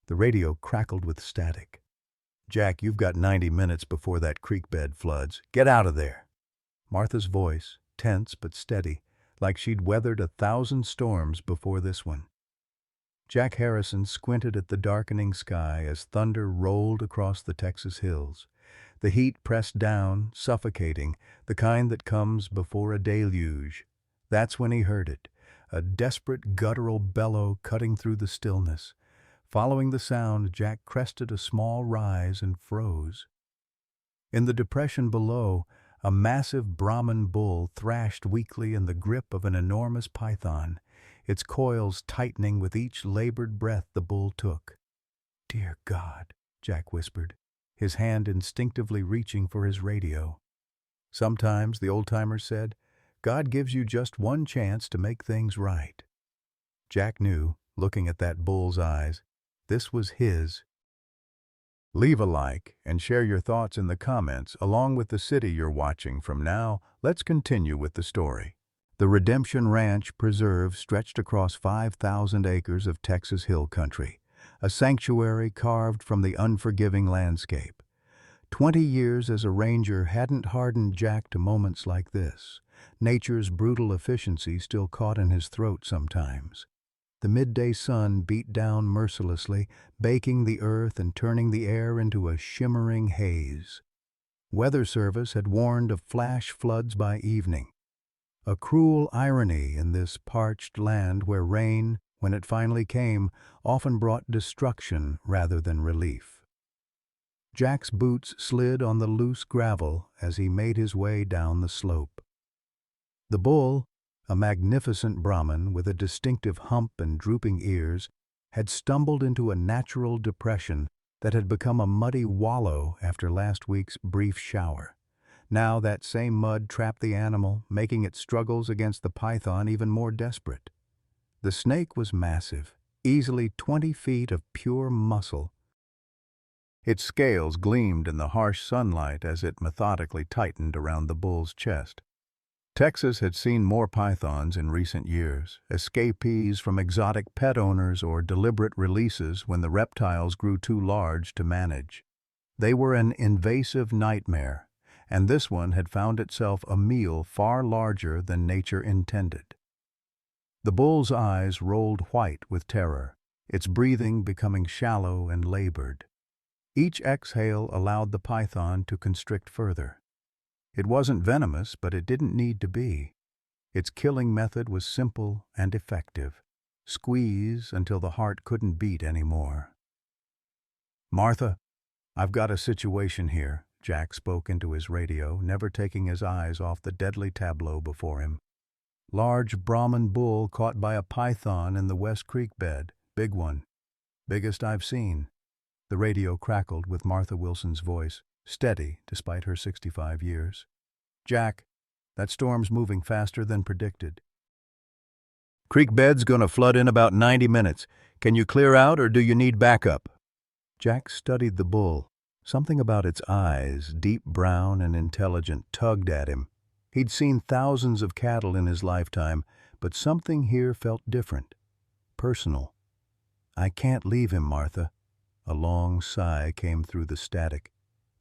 The radio crackled with static. "Jack, you've got 90 minutes before that creek bed floods. Get out of there." Martha's voice, tense but steady, like she'd weathered 1,000 storms before this one. Jack Harrison squinted at the darkening sky as thunder rolled across the Texas hills. The heat pressed down, suffocating, the kind that comes before a deluge. That's when he heard it, a desperate guttural bellow cutting through the stillness. Following the sound, Jack crested a small rise and froze. In the depression below, a massive Brahman bull thrashed weakly in the grip of an enormous python, its coils tightening with each labored breath the bull took. "Dear God," Jack whispered, his hand instinctively reaching for his radio. Sometimes, the old-timer said, God gives you just one chance to make things right. Jack knew, looking at that bull's eyes, this was his. Leave a like and share your thoughts in the comments along with the city you're watching from now. Let's continue with the story. The Redemption Ranch Preserve stretched across 5,000 acres of Texas hill country, a sanctuary carved from the unforgiving landscape. 20 years as a ranger hadn't hardened Jack to moments like this. Nature's brutal efficiency still caught in his throat sometimes. The midday sun beat down mercilessly, baking the earth and turning the air into a shimmering haze. Weather Service had warned of flash floods by evening. A cruel irony in this parched land where rain, when it finally came, often brought destruction rather than relief. Jack's boots slid on the loose gravel as he made his way down the slope. The bull, a magnificent Brahman with a distinctive hump and drooping ears, had stumbled into a natural depression that had become a muddy wallow after last week's brief shower. Now that same mud trapped the animal, making its struggles against the python even more desperate. The snake was massive, easily 20 feet of pure muscle. Its scales gleamed in the harsh sunlight as it methodically tightened around the bull's chest. Texas had seen more pythons in recent years, escapees from exotic pet owners or deliberate releases when the reptiles grew too large to manage. They were an invasive nightmare, and this one had found itself a meal far larger than nature intended. The bull's eyes rolled white with terror, its breathing becoming shallow and labored. Each exhale allowed the python to constrict further. It wasn't venomous, but it didn't need to be. Its killing method was simple and effective. Squeeze until the heart couldn't beat anymore. "Martha, I've got a situation here," Jack spoke into his radio, never taking his eyes off the deadly tableau before him. Large Brahman bull caught by a python in the West Creek bed. Big one. Biggest I've seen. The radio crackled with Martha Wilson's voice, steady despite her 65 years. "Jack, that storm's moving faster than predicted. Creek bed's gonna flood in about 90 minutes. Can you clear out or do you need backup?" Jack studied the bull. Something about its eyes, deep brown and intelligent, tugged at him. He'd seen thousands of cattle in his lifetime, but something here felt different, personal. "I can't leave him, Martha." A long sigh came through the static.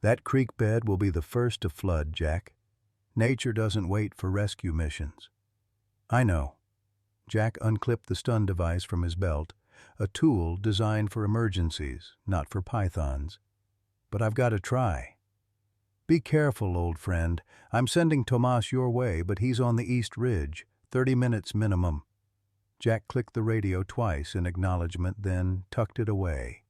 "That creek bed will be the first to flood, Jack. Nature doesn't wait for rescue missions." "I know." Jack unclipped the stun device from his belt, a tool designed for emergencies, not for pythons. "But I've got to try." "Be careful, old friend. I'm sending Tomas your way, but he's on the East Ridge, 30 minutes minimum." Jack clicked the radio twice in acknowledgement, then tucked it away.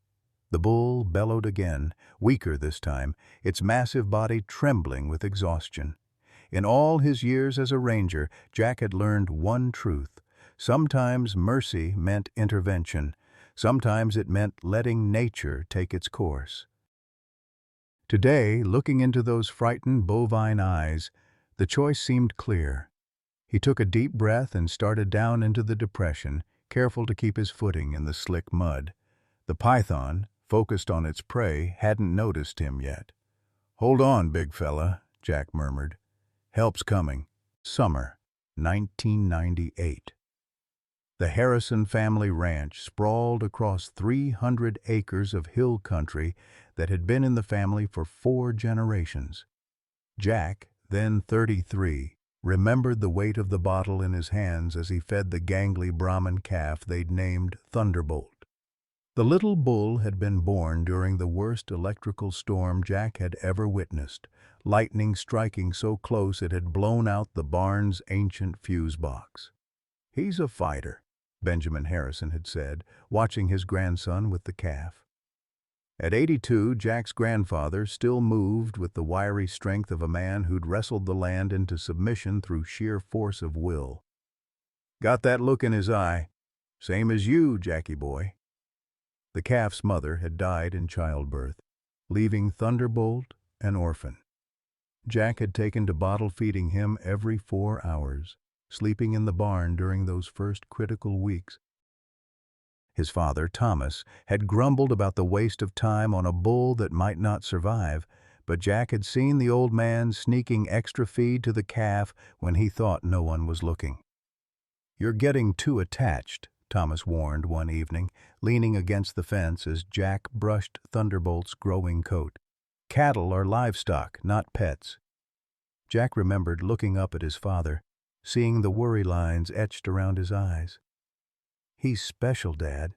The bull bellowed again, weaker this time, its massive body trembling with exhaustion. In all his years as a ranger, Jack had learned one truth. Sometimes mercy meant intervention. Sometimes it meant letting nature take its course. Today, looking into those frightened bovine eyes, the choice seemed clear. He took a deep breath and started down into the depression, careful to keep his footing in the slick mud. The python, focused on its prey, hadn't noticed him yet. "Hold on, big fella," Jack murmured. "Help's coming." Summer, 1998. The Harrison family ranch sprawled across 300 acres of hill country that had been in the family for 4 generations. Jack, then 33, remembered the weight of the bottle in his hands as he fed the gangly Brahman calf they'd named Thunderbolt. The little bull had been born during the worst electrical storm Jack had ever witnessed, lightning striking so close it had blown out the barn's ancient fuse box. "He's a fighter," Benjamin Harrison had said, watching his grandson with the calf. At 82, Jack's grandfather still moved with the wiry strength of a man who'd wrestled the land into submission through sheer force of will. "Got that look in his eye. Same as you, Jackie boy." The calf's mother had died in childbirth, leaving Thunderbolt an orphan. Jack had taken to bottle feeding him every 4 hours, sleeping in the barn during those first critical weeks. His father, Thomas, had grumbled about the waste of time on a bull that might not survive, but Jack had seen the old man sneaking extra feed to the calf when he thought no one was looking. "You're getting too attached," Thomas warned one evening, leaning against the fence as Jack brushed Thunderbolt's growing coat. "Cattle are livestock, not pets." Jack remembered looking up at his father, seeing the worry lines etched around his eyes. "He's special, Dad.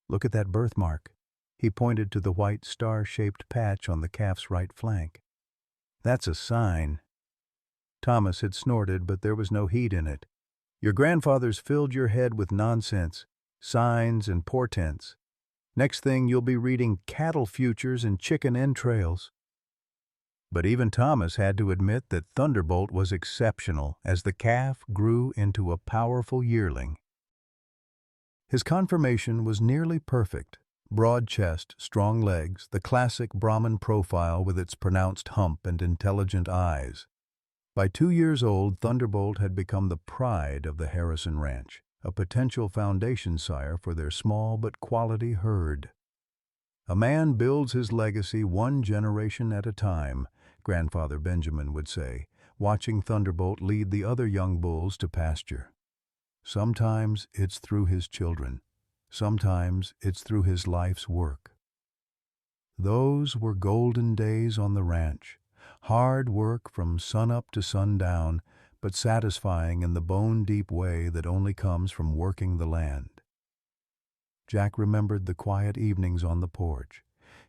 Look at that birthmark." He pointed to the white star-shaped patch on the calf's right flank. "That's a sign." Thomas had snorted, but there was no heat in it. "Your grandfather's filled your head with nonsense, signs and portents. Next thing you'll be reading cattle futures and chicken entrails." But even Thomas had to admit that Thunderbolt was exceptional as the calf grew into a powerful yearling. His conformation was nearly perfect. Broad chest, strong legs, the classic Brahman profile with its pronounced hump and intelligent eyes. By 2 years old, Thunderbolt had become the pride of the Harrison Ranch, a potential foundation sire for their small but quality herd. "A man builds his legacy 1 generation at a time," Grandfather Benjamin would say, watching Thunderbolt lead the other young bulls to pasture. "Sometimes it's through his children. Sometimes it's through his life's work." Those were golden days on the ranch. Hard work from sunup to sundown, but satisfying in the bone-deep way that only comes from working the land. Jack remembered the quiet evenings on the porch,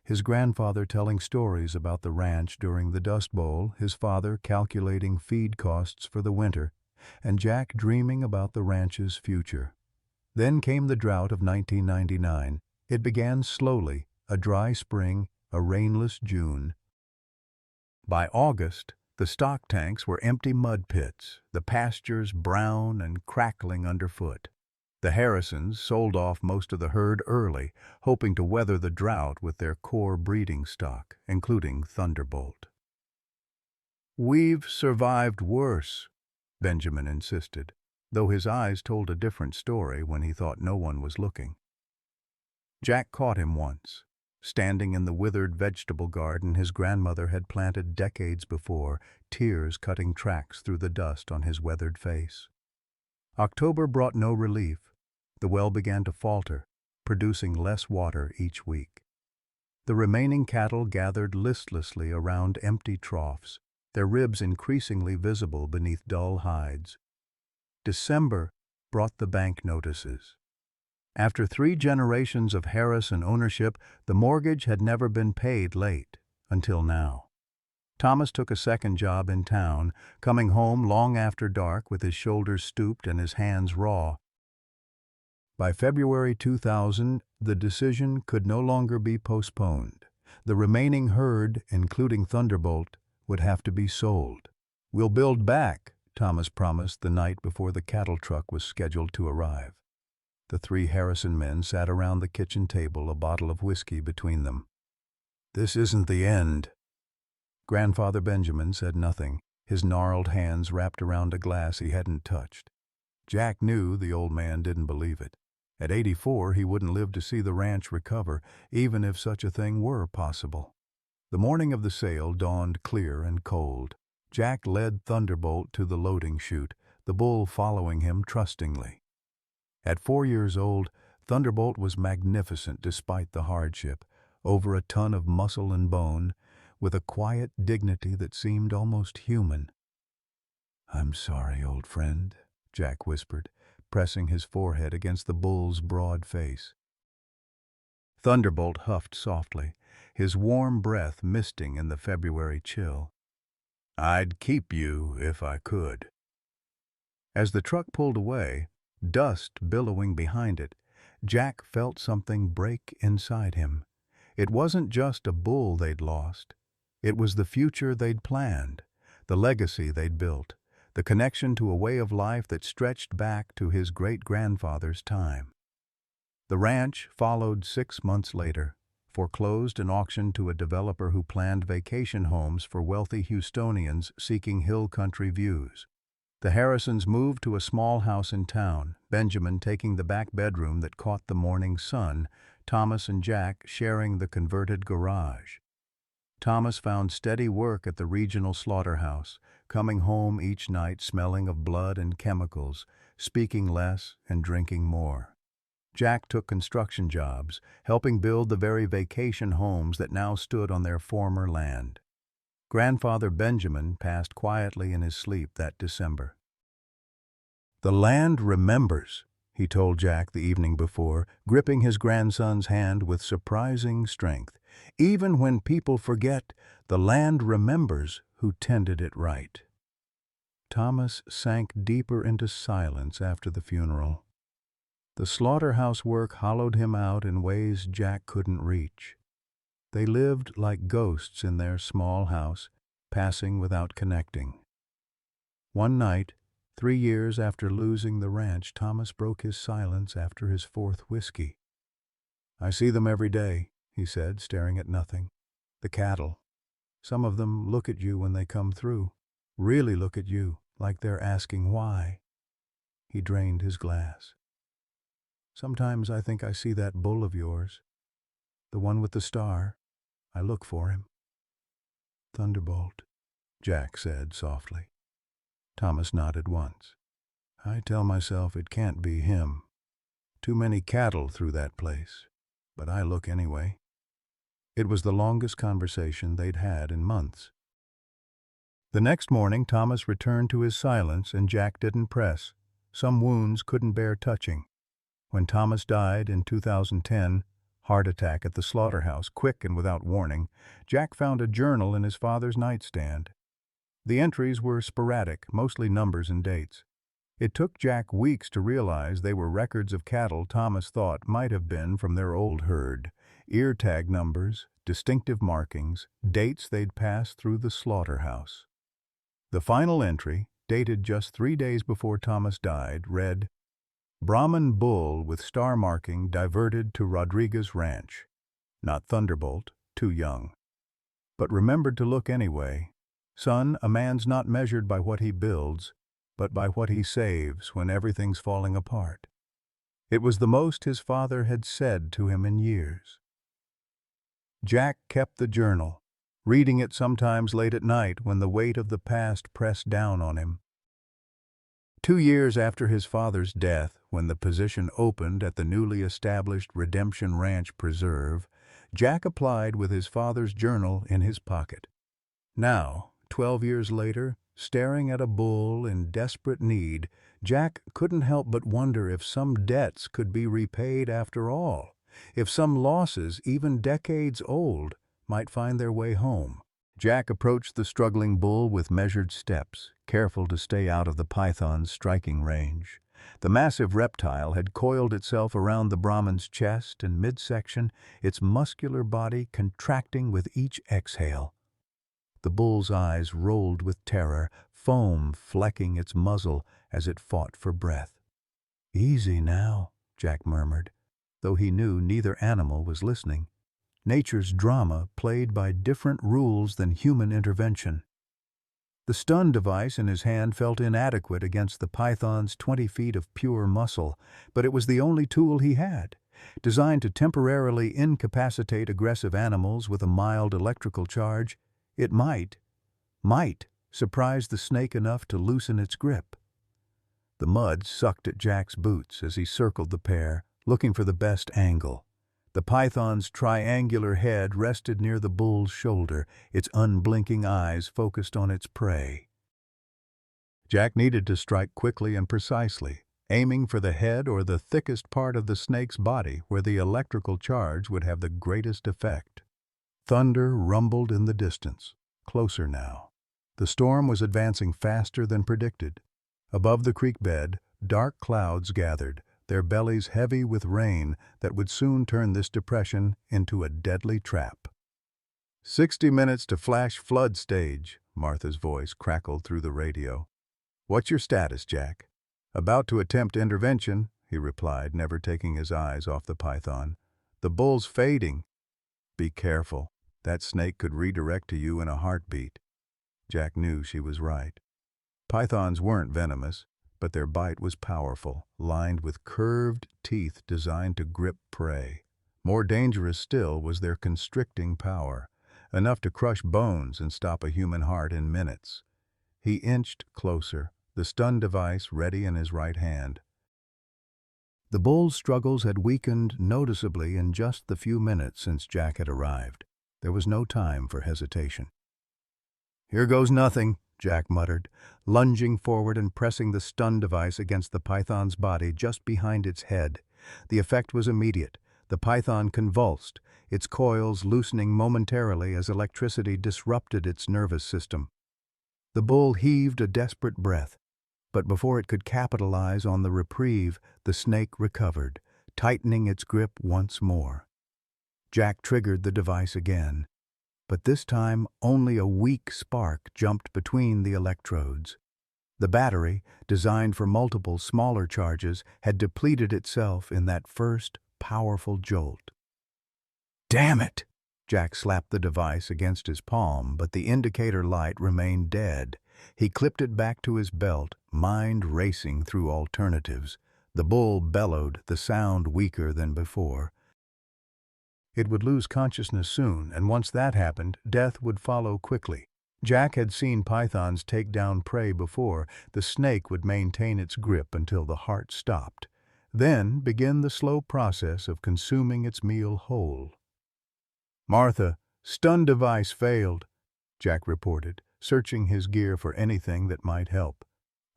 his grandfather telling stories about the ranch during the Dust Bowl, his father calculating feed costs for the winter, and Jack dreaming about the ranch's future. Then came the drought of 1999. It began slowly, a dry spring, a rainless June. By August, the stock tanks were empty mud pits, the pastures brown and crackling underfoot. The Harrisons sold off most of the herd early, hoping to weather the drought with their core breeding stock, including Thunderbolt. "We've survived worse," Benjamin insisted, though his eyes told a different story when he thought no one was looking. Jack caught him once, standing in the withered vegetable garden his grandmother had planted decades before, tears cutting tracks through the dust on his weathered face. October brought no relief. The well began to falter, producing less water each week. The remaining cattle gathered listlessly around empty troughs, their ribs increasingly visible beneath dull hides. December brought the bank notices. After 3 generations of Harrison ownership, the mortgage had never been paid late, until now. Thomas took a second job in town, coming home long after dark with his shoulders stooped and his hands raw. By February 2000, the decision could no longer be postponed. The remaining herd, including Thunderbolt, would have to be sold. "We'll build back," Thomas promised the night before the cattle truck was scheduled to arrive. The 3 Harrison men sat around the kitchen table, a bottle of whiskey between them. "This isn't the end." Grandfather Benjamin said nothing, his gnarled hands wrapped around a glass he hadn't touched. Jack knew the old man didn't believe it. At 84, he wouldn't live to see the ranch recover, even if such a thing were possible. The morning of the sale dawned clear and cold. Jack led Thunderbolt to the loading chute, the bull following him trustingly. At 4 years old, Thunderbolt was magnificent despite the hardship, over a ton of muscle and bone, with a quiet dignity that seemed almost human. "I'm sorry, old friend," Jack whispered, pressing his forehead against the bull's broad face. Thunderbolt huffed softly, his warm breath misting in the February chill. "I'd keep you if I could." As the truck pulled away, dust billowing behind it, Jack felt something break inside him. It wasn't just a bull they'd lost. It was the future they'd planned, the legacy they'd built, the connection to a way of life that stretched back to his great-grandfather's time. The ranch followed 6 months later, foreclosed and auctioned to a developer who planned vacation homes for wealthy Houstonians seeking hill country views. The Harrisons moved to a small house in town, Benjamin taking the back bedroom that caught the morning sun, Thomas and Jack sharing the converted garage. Thomas found steady work at the regional slaughterhouse, coming home each night smelling of blood and chemicals, speaking less and drinking more. Jack took construction jobs, helping build the very vacation homes that now stood on their former land. Grandfather Benjamin passed quietly in his sleep that December. "The land remembers," he told Jack the evening before, gripping his grandson's hand with surprising strength. "Even when people forget, the land remembers who tended it right." Thomas sank deeper into silence after the funeral. The slaughterhouse work hollowed him out in ways Jack couldn't reach. They lived like ghosts in their small house, passing without connecting. One night, 3 years after losing the ranch, Thomas broke his silence after his fourth whiskey. "I see them every day," he said, staring at nothing. "The cattle. Some of them look at you when they come through, really look at you, like they're asking why." He drained his glass. "Sometimes I think I see that bull of yours, the one with the star. I look for him." "Thunderbolt," Jack said softly. Thomas nodded once. "I tell myself it can't be him. Too many cattle through that place. But I look anyway." It was the longest conversation they'd had in months. The next morning, Thomas returned to his silence and Jack didn't press. Some wounds couldn't bear touching. When Thomas died in 2010, heart attack at the slaughterhouse, quick and without warning, Jack found a journal in his father's nightstand. The entries were sporadic, mostly numbers and dates. It took Jack weeks to realize they were records of cattle Thomas thought might have been from their old herd. Ear tag numbers, distinctive markings, dates they'd passed through the slaughterhouse. The final entry, dated just 3 days before Thomas died, read, "Brahman bull with star marking diverted to Rodriguez Ranch. Not Thunderbolt, too young. But remembered to look anyway. Son, a man's not measured by what he builds, but by what he saves when everything's falling apart." It was the most his father had said to him in years. Jack kept the journal, reading it sometimes late at night when the weight of the past pressed down on him. 2 years after his father's death, when the position opened at the newly established Redemption Ranch Preserve, Jack applied with his father's journal in his pocket. Now, 12 years later, staring at a bull in desperate need, Jack couldn't help but wonder if some debts could be repaid after all, if some losses, even decades old, might find their way home. Jack approached the struggling bull with measured steps, careful to stay out of the python's striking range. The massive reptile had coiled itself around the Brahman's chest and midsection, its muscular body contracting with each exhale. The bull's eyes rolled with terror, foam flecking its muzzle as it fought for breath. "Easy now," Jack murmured, though he knew neither animal was listening. Nature's drama played by different rules than human intervention. The stun device in his hand felt inadequate against the python's 20 feet of pure muscle, but it was the only tool he had. Designed to temporarily incapacitate aggressive animals with a mild electrical charge, it might surprise the snake enough to loosen its grip. The mud sucked at Jack's boots as he circled the pair, looking for the best angle. The python's triangular head rested near the bull's shoulder, its unblinking eyes focused on its prey. Jack needed to strike quickly and precisely, aiming for the head or the thickest part of the snake's body where the electrical charge would have the greatest effect. Thunder rumbled in the distance, closer now. The storm was advancing faster than predicted. Above the creek bed, dark clouds gathered, their bellies heavy with rain that would soon turn this depression into a deadly trap. 60 minutes to flash flood stage, Martha's voice crackled through the radio. What's your status, Jack? About to attempt intervention, he replied, never taking his eyes off the python. The bull's fading. Be careful. That snake could redirect to you in a heartbeat. Jack knew she was right. Pythons weren't venomous, but their bite was powerful, lined with curved teeth designed to grip prey. More dangerous still was their constricting power, enough to crush bones and stop a human heart in minutes. He inched closer, the stun device ready in his right hand. The bull's struggles had weakened noticeably in just the few minutes since Jack had arrived. There was no time for hesitation. "Here goes nothing," Jack muttered, lunging forward and pressing the stun device against the python's body just behind its head. The effect was immediate. The python convulsed, its coils loosening momentarily as electricity disrupted its nervous system. The bull heaved a desperate breath, but before it could capitalize on the reprieve, the snake recovered, tightening its grip once more. Jack triggered the device again, but this time only a weak spark jumped between the electrodes. The battery, designed for multiple smaller charges, had depleted itself in that first powerful jolt. "Damn it!" Jack slapped the device against his palm, but the indicator light remained dead. He clipped it back to his belt, mind racing through alternatives. The bull bellowed, the sound weaker than before. It would lose consciousness soon, and once that happened, death would follow quickly. Jack had seen pythons take down prey before. The snake would maintain its grip until the heart stopped, then begin the slow process of consuming its meal whole. "Martha, stun device failed," Jack reported, searching his gear for anything that might help.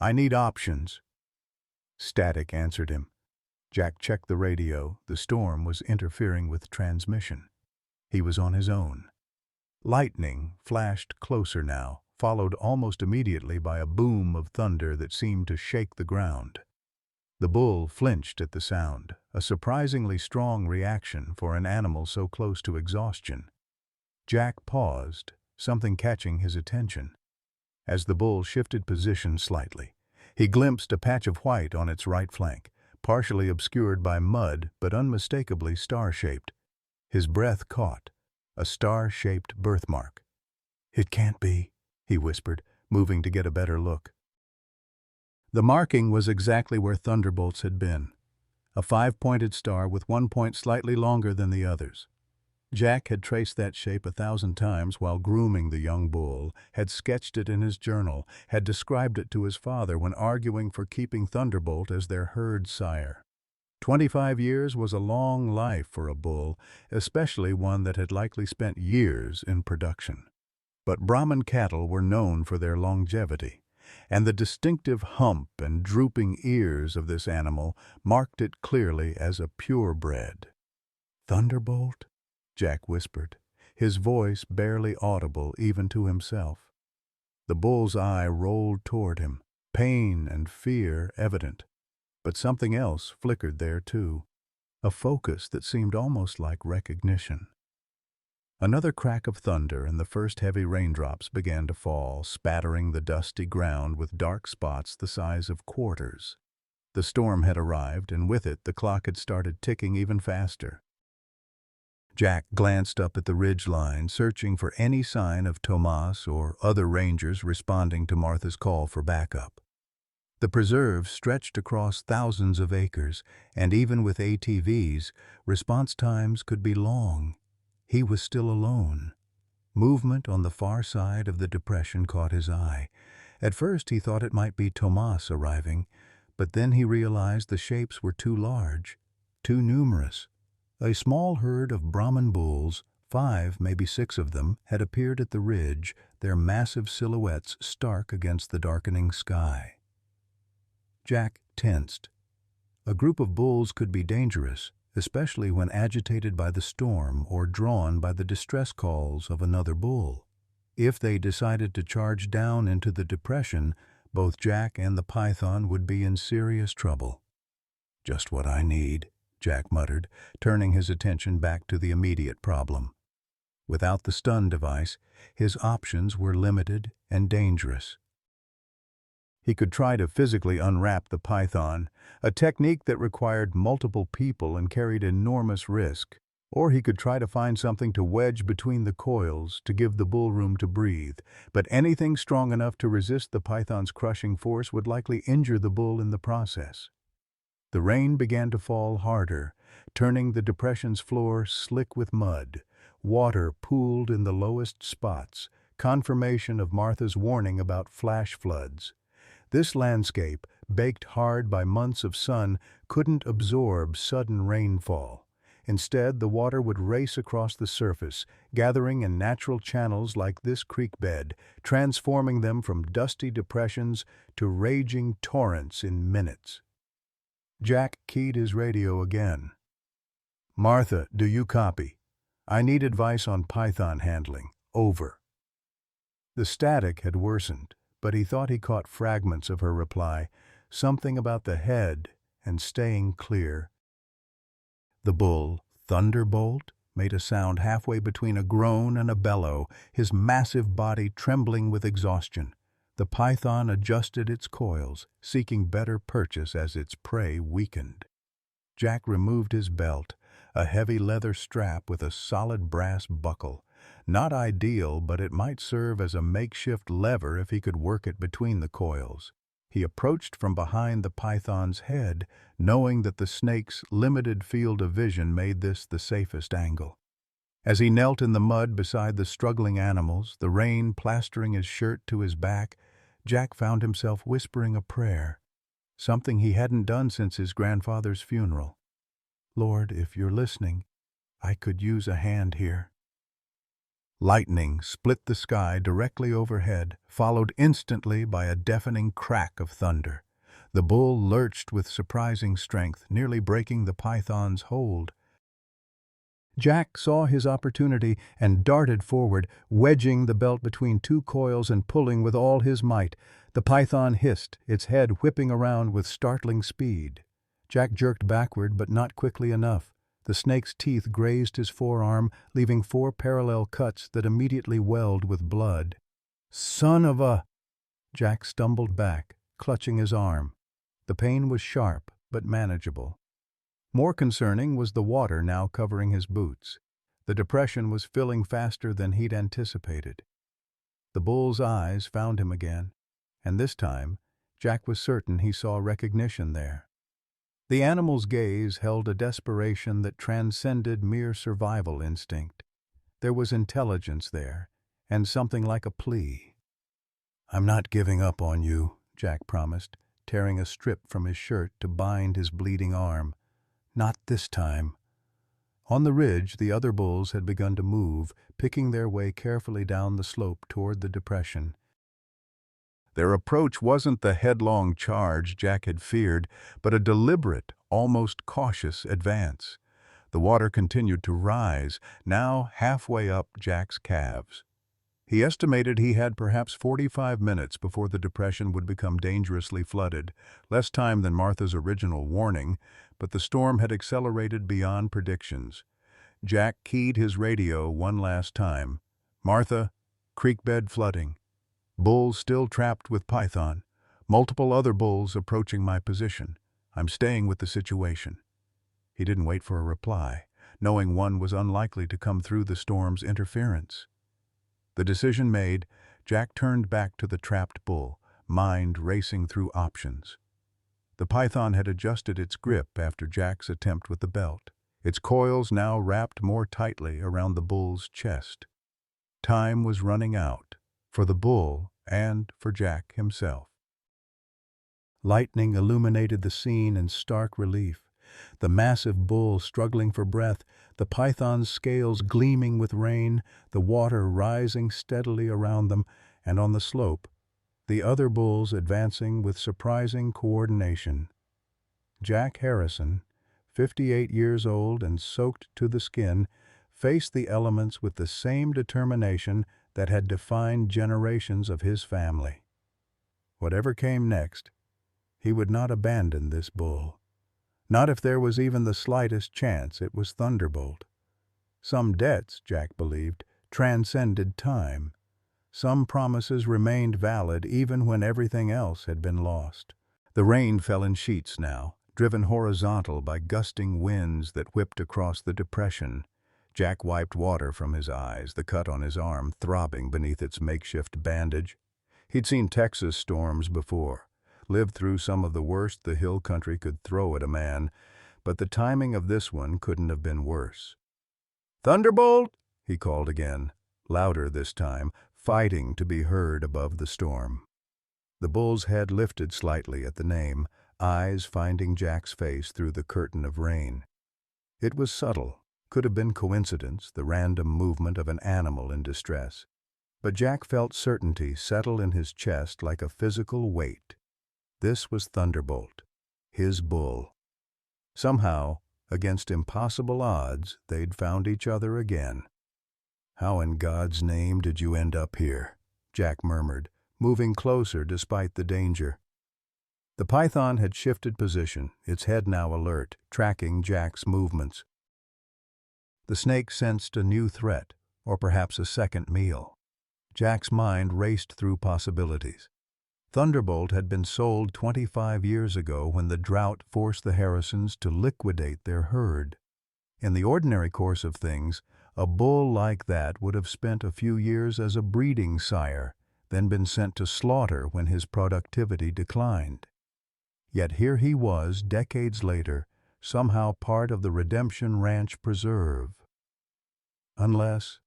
"I need options." Static answered him. Jack checked the radio. The storm was interfering with transmission. He was on his own. Lightning flashed closer now, followed almost immediately by a boom of thunder that seemed to shake the ground. The bull flinched at the sound, a surprisingly strong reaction for an animal so close to exhaustion. Jack paused, something catching his attention. As the bull shifted position slightly, he glimpsed a patch of white on its right flank, partially obscured by mud but unmistakably star-shaped. His breath caught, a star-shaped birthmark. "It can't be," he whispered, moving to get a better look. The marking was exactly where Thunderbolt's had been, a 5-pointed star with one point slightly longer than the others. Jack had traced that shape 1,000 times while grooming the young bull, had sketched it in his journal, had described it to his father when arguing for keeping Thunderbolt as their herd sire. 25 years was a long life for a bull, especially one that had likely spent years in production. But Brahman cattle were known for their longevity, and the distinctive hump and drooping ears of this animal marked it clearly as a purebred. "Thunderbolt?" Jack whispered, his voice barely audible even to himself. The bull's eye rolled toward him, pain and fear evident. But something else flickered there too, a focus that seemed almost like recognition. Another crack of thunder and the first heavy raindrops began to fall, spattering the dusty ground with dark spots the size of quarters. The storm had arrived, and with it the clock had started ticking even faster. Jack glanced up at the ridge line, searching for any sign of Tomas or other rangers responding to Martha's call for backup. The preserve stretched across thousands of acres, and even with ATVs, response times could be long. He was still alone. Movement on the far side of the depression caught his eye. At first he thought it might be Tomas arriving, But then he realized the shapes were too large, too numerous. A small herd of Brahman bulls, 5, maybe 6 of them, had appeared at the ridge, their massive silhouettes stark against the darkening sky. Jack tensed. A group of bulls could be dangerous, especially when agitated by the storm or drawn by the distress calls of another bull. If they decided to charge down into the depression, both Jack and the python would be in serious trouble. "Just what I need," Jack muttered, turning his attention back to the immediate problem. Without the stun device, his options were limited and dangerous. He could try to physically unwrap the python, a technique that required multiple people and carried enormous risk. Or he could try to find something to wedge between the coils to give the bull room to breathe, but anything strong enough to resist the python's crushing force would likely injure the bull in the process. The rain began to fall harder, turning the depression's floor slick with mud. Water pooled in the lowest spots, confirmation of Martha's warning about flash floods. This landscape, baked hard by months of sun, couldn't absorb sudden rainfall. Instead, the water would race across the surface, gathering in natural channels like this creek bed, transforming them from dusty depressions to raging torrents in minutes. Jack keyed his radio again. "Martha, do you copy? I need advice on python handling. Over." The static had worsened, but he thought he caught fragments of her reply, something about the head and staying clear. The bull, Thunderbolt, made a sound halfway between a groan and a bellow, his massive body trembling with exhaustion. The python adjusted its coils, seeking better purchase as its prey weakened. Jack removed his belt, a heavy leather strap with a solid brass buckle. Not ideal, but it might serve as a makeshift lever if he could work it between the coils. He approached from behind the python's head, knowing that the snake's limited field of vision made this the safest angle. As he knelt in the mud beside the struggling animals, the rain plastering his shirt to his back, Jack found himself whispering a prayer, something he hadn't done since his grandfather's funeral. "Lord, if you're listening, I could use a hand here." Lightning split the sky directly overhead, followed instantly by a deafening crack of thunder. The bull lurched with surprising strength, nearly breaking the python's hold. Jack saw his opportunity and darted forward, wedging the belt between 2 coils and pulling with all his might. The python hissed, its head whipping around with startling speed. Jack jerked backward, but not quickly enough. The snake's teeth grazed his forearm, leaving 4 parallel cuts that immediately welled with blood. "Son of a—" Jack stumbled back, clutching his arm. The pain was sharp, but manageable. More concerning was the water now covering his boots. The depression was filling faster than he'd anticipated. The bull's eyes found him again, and this time, Jack was certain he saw recognition there. The animal's gaze held a desperation that transcended mere survival instinct. There was intelligence there, and something like a plea. "I'm not giving up on you," Jack promised, tearing a strip from his shirt to bind his bleeding arm. "Not this time." On the ridge, the other bulls had begun to move, picking their way carefully down the slope toward the depression. Their approach wasn't the headlong charge Jack had feared, but a deliberate, almost cautious advance. The water continued to rise, now halfway up Jack's calves. He estimated he had perhaps 45 minutes before the depression would become dangerously flooded, less time than Martha's original warning, but the storm had accelerated beyond predictions. Jack keyed his radio one last time. "Martha, creek bed flooding. Bulls still trapped with python. Multiple other bulls approaching my position. I'm staying with the situation." He didn't wait for a reply, knowing one was unlikely to come through the storm's interference. The decision made, Jack turned back to the trapped bull, mind racing through options. The python had adjusted its grip after Jack's attempt with the belt, its coils now wrapped more tightly around the bull's chest. Time was running out, for the bull and for Jack himself. Lightning illuminated the scene in stark relief. The massive bull struggling for breath, the python's scales gleaming with rain, the water rising steadily around them, and on the slope, the other bulls advancing with surprising coordination. Jack Harrison, 58 years old and soaked to the skin, faced the elements with the same determination that had defined generations of his family. Whatever came next, he would not abandon this bull. Not if there was even the slightest chance it was Thunderbolt. Some debts, Jack believed, transcended time. Some promises remained valid even when everything else had been lost. The rain fell in sheets now, driven horizontal by gusting winds that whipped across the depression. Jack wiped water from his eyes, the cut on his arm throbbing beneath its makeshift bandage. He'd seen Texas storms before, lived through some of the worst the hill country could throw at a man, but the timing of this one couldn't have been worse. "Thunderbolt!" he called again, louder this time, fighting to be heard above the storm. The bull's head lifted slightly at the name, eyes finding Jack's face through the curtain of rain. It was subtle, could have been coincidence, the random movement of an animal in distress. But Jack felt certainty settle in his chest like a physical weight. This was Thunderbolt, his bull. Somehow, against impossible odds, they'd found each other again. "How in God's name did you end up here?" Jack murmured, moving closer despite the danger. The python had shifted position, its head now alert, tracking Jack's movements. The snake sensed a new threat, or perhaps a second meal. Jack's mind raced through possibilities. Thunderbolt had been sold 25 years ago when the drought forced the Harrisons to liquidate their herd. In the ordinary course of things, a bull like that would have spent a few years as a breeding sire, then been sent to slaughter when his productivity declined. Yet here he was, decades later, somehow part of the Redemption Ranch preserve. Unless...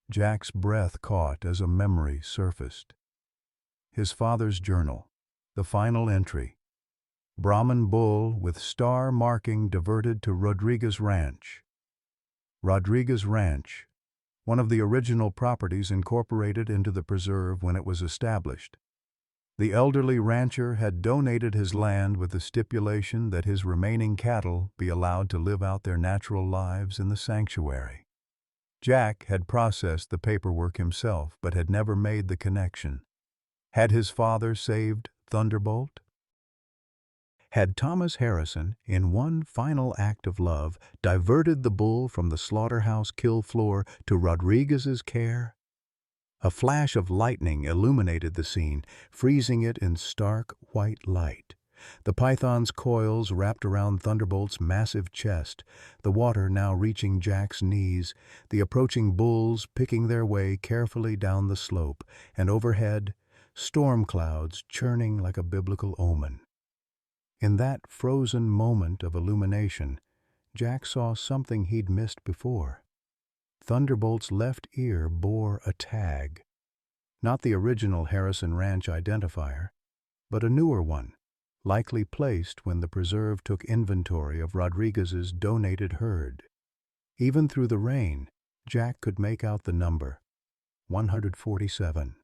Jack's breath caught as a memory surfaced. His father's journal, the final entry. Brahman bull with star marking diverted to Rodriguez Ranch. Rodriguez Ranch, one of the original properties incorporated into the preserve when it was established. The elderly rancher had donated his land with the stipulation that his remaining cattle be allowed to live out their natural lives in the sanctuary. Jack had processed the paperwork himself, but had never made the connection. Had his father saved Thunderbolt? Had Thomas Harrison, in one final act of love, diverted the bull from the slaughterhouse kill floor to Rodriguez's care? A flash of lightning illuminated the scene, freezing it in stark white light. The python's coils wrapped around Thunderbolt's massive chest, the water now reaching Jack's knees, the approaching bulls picking their way carefully down the slope, and overhead, storm clouds churning like a biblical omen. In that frozen moment of illumination, Jack saw something he'd missed before. Thunderbolt's left ear bore a tag. Not the original Harrison Ranch identifier, but a newer one, likely placed when the preserve took inventory of Rodriguez's donated herd. Even through the rain, Jack could make out the number, 147.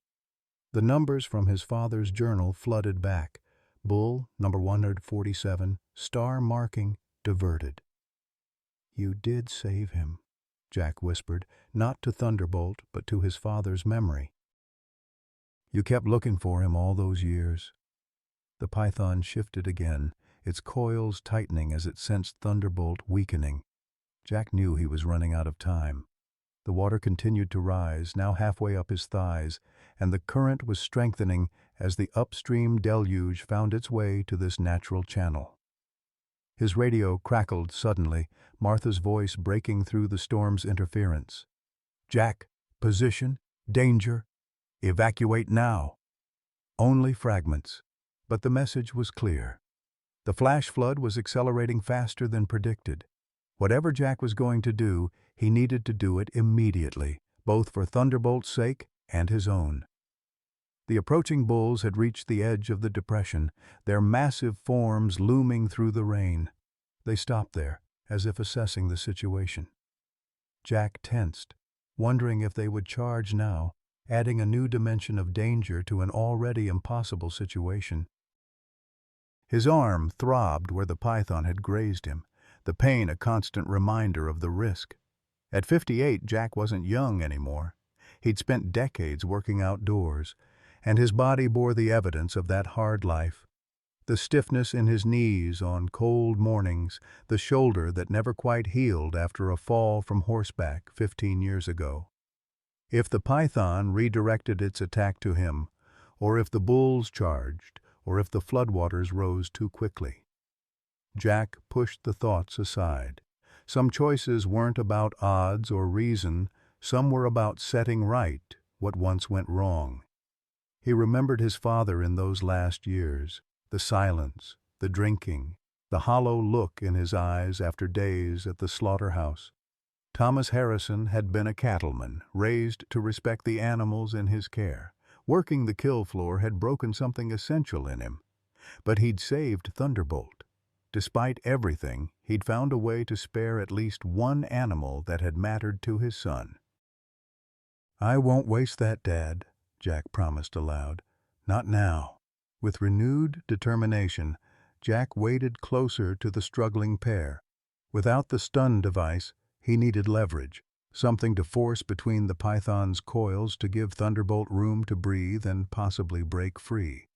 The numbers from his father's journal flooded back. Bull, number 147, star marking, diverted. "You did save him," Jack whispered, not to Thunderbolt, but to his father's memory. "You kept looking for him all those years." The python shifted again, its coils tightening as it sensed Thunderbolt weakening. Jack knew he was running out of time. The water continued to rise, now halfway up his thighs, and the current was strengthening as the upstream deluge found its way to this natural channel. His radio crackled suddenly, Martha's voice breaking through the storm's interference. "Jack, position, danger, evacuate now." Only fragments, but the message was clear. The flash flood was accelerating faster than predicted. Whatever Jack was going to do, he needed to do it immediately, both for Thunderbolt's sake and his own. The approaching bulls had reached the edge of the depression, their massive forms looming through the rain. They stopped there, as if assessing the situation. Jack tensed, wondering if they would charge now, adding a new dimension of danger to an already impossible situation. His arm throbbed where the python had grazed him, the pain a constant reminder of the risk. At 58, Jack wasn't young anymore. He'd spent decades working outdoors, and his body bore the evidence of that hard life. The stiffness in his knees on cold mornings, the shoulder that never quite healed after a fall from horseback 15 years ago. If the python redirected its attack to him, or if the bulls charged, or if the floodwaters rose too quickly. Jack pushed the thoughts aside. Some choices weren't about odds or reason, some were about setting right what once went wrong. He remembered his father in those last years, the silence, the drinking, the hollow look in his eyes after days at the slaughterhouse. Thomas Harrison had been a cattleman, raised to respect the animals in his care. Working the kill floor had broken something essential in him. But he'd saved Thunderbolt. Despite everything, he'd found a way to spare at least one animal that had mattered to his son. "I won't waste that, Dad," Jack promised aloud. "Not now." With renewed determination, Jack waded closer to the struggling pair. Without the stun device, he needed leverage, something to force between the python's coils to give Thunderbolt room to breathe and possibly break free.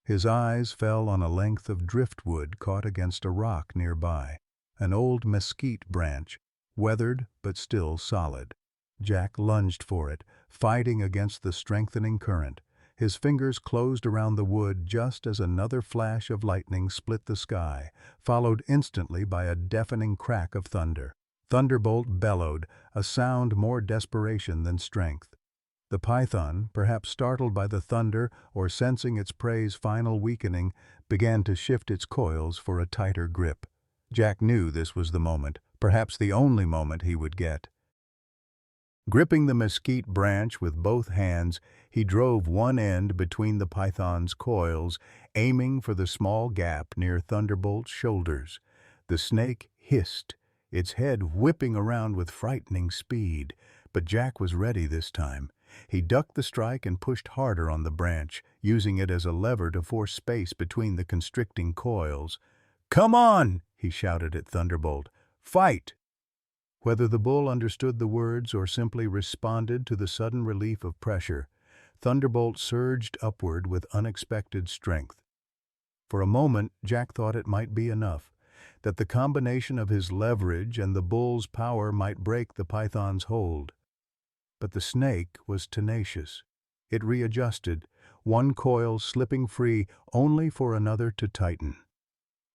His eyes fell on a length of driftwood caught against a rock nearby, an old mesquite branch, weathered but still solid. Jack lunged for it, fighting against the strengthening current. His fingers closed around the wood just as another flash of lightning split the sky, followed instantly by a deafening crack of thunder. Thunderbolt bellowed, a sound more desperation than strength. The python, perhaps startled by the thunder or sensing its prey's final weakening, began to shift its coils for a tighter grip. Jack knew this was the moment, perhaps the only moment he would get. Gripping the mesquite branch with both hands, he drove one end between the python's coils, aiming for the small gap near Thunderbolt's shoulders. The snake hissed, its head whipping around with frightening speed, but Jack was ready this time. He ducked the strike and pushed harder on the branch, using it as a lever to force space between the constricting coils. "Come on!" he shouted at Thunderbolt. "Fight!" Whether the bull understood the words or simply responded to the sudden relief of pressure, Thunderbolt surged upward with unexpected strength. For a moment, Jack thought it might be enough, that the combination of his leverage and the bull's power might break the python's hold. But the snake was tenacious. It readjusted, one coil slipping free only for another to tighten.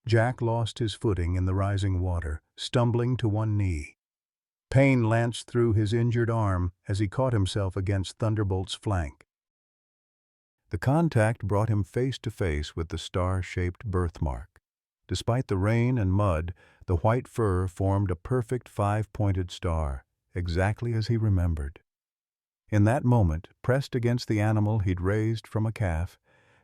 Jack lost his footing in the rising water, stumbling to one knee. Pain lanced through his injured arm as he caught himself against Thunderbolt's flank. The contact brought him face to face with the star-shaped birthmark. Despite the rain and mud, the white fur formed a perfect five-pointed star, exactly as he remembered. In that moment, pressed against the animal he'd raised from a calf,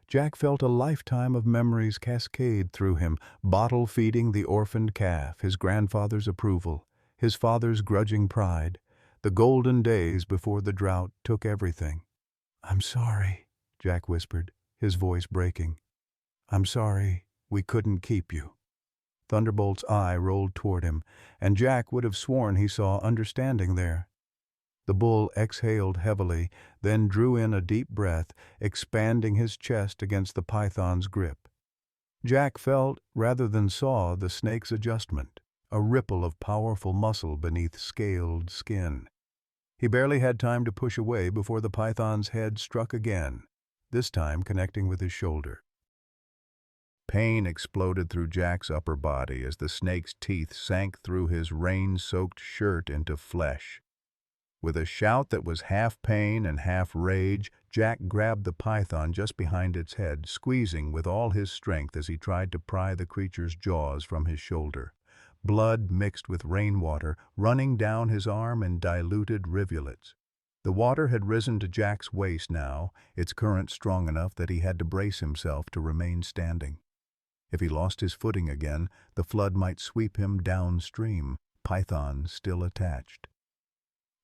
Jack felt a lifetime of memories cascade through him, bottle-feeding the orphaned calf, his grandfather's approval, his father's grudging pride, the golden days before the drought took everything. "I'm sorry," Jack whispered, his voice breaking. "I'm sorry we couldn't keep you." Thunderbolt's eye rolled toward him, and Jack would have sworn he saw understanding there. The bull exhaled heavily, then drew in a deep breath, expanding his chest against the python's grip. Jack felt, rather than saw, the snake's adjustment, a ripple of powerful muscle beneath scaled skin. He barely had time to push away before the python's head struck again, this time connecting with his shoulder. Pain exploded through Jack's upper body as the snake's teeth sank through his rain-soaked shirt into flesh. With a shout that was half pain and half rage, Jack grabbed the python just behind its head, squeezing with all his strength as he tried to pry the creature's jaws from his shoulder. Blood mixed with rainwater, running down his arm in diluted rivulets. The water had risen to Jack's waist now, its current strong enough that he had to brace himself to remain standing. If he lost his footing again, the flood might sweep him downstream, python still attached.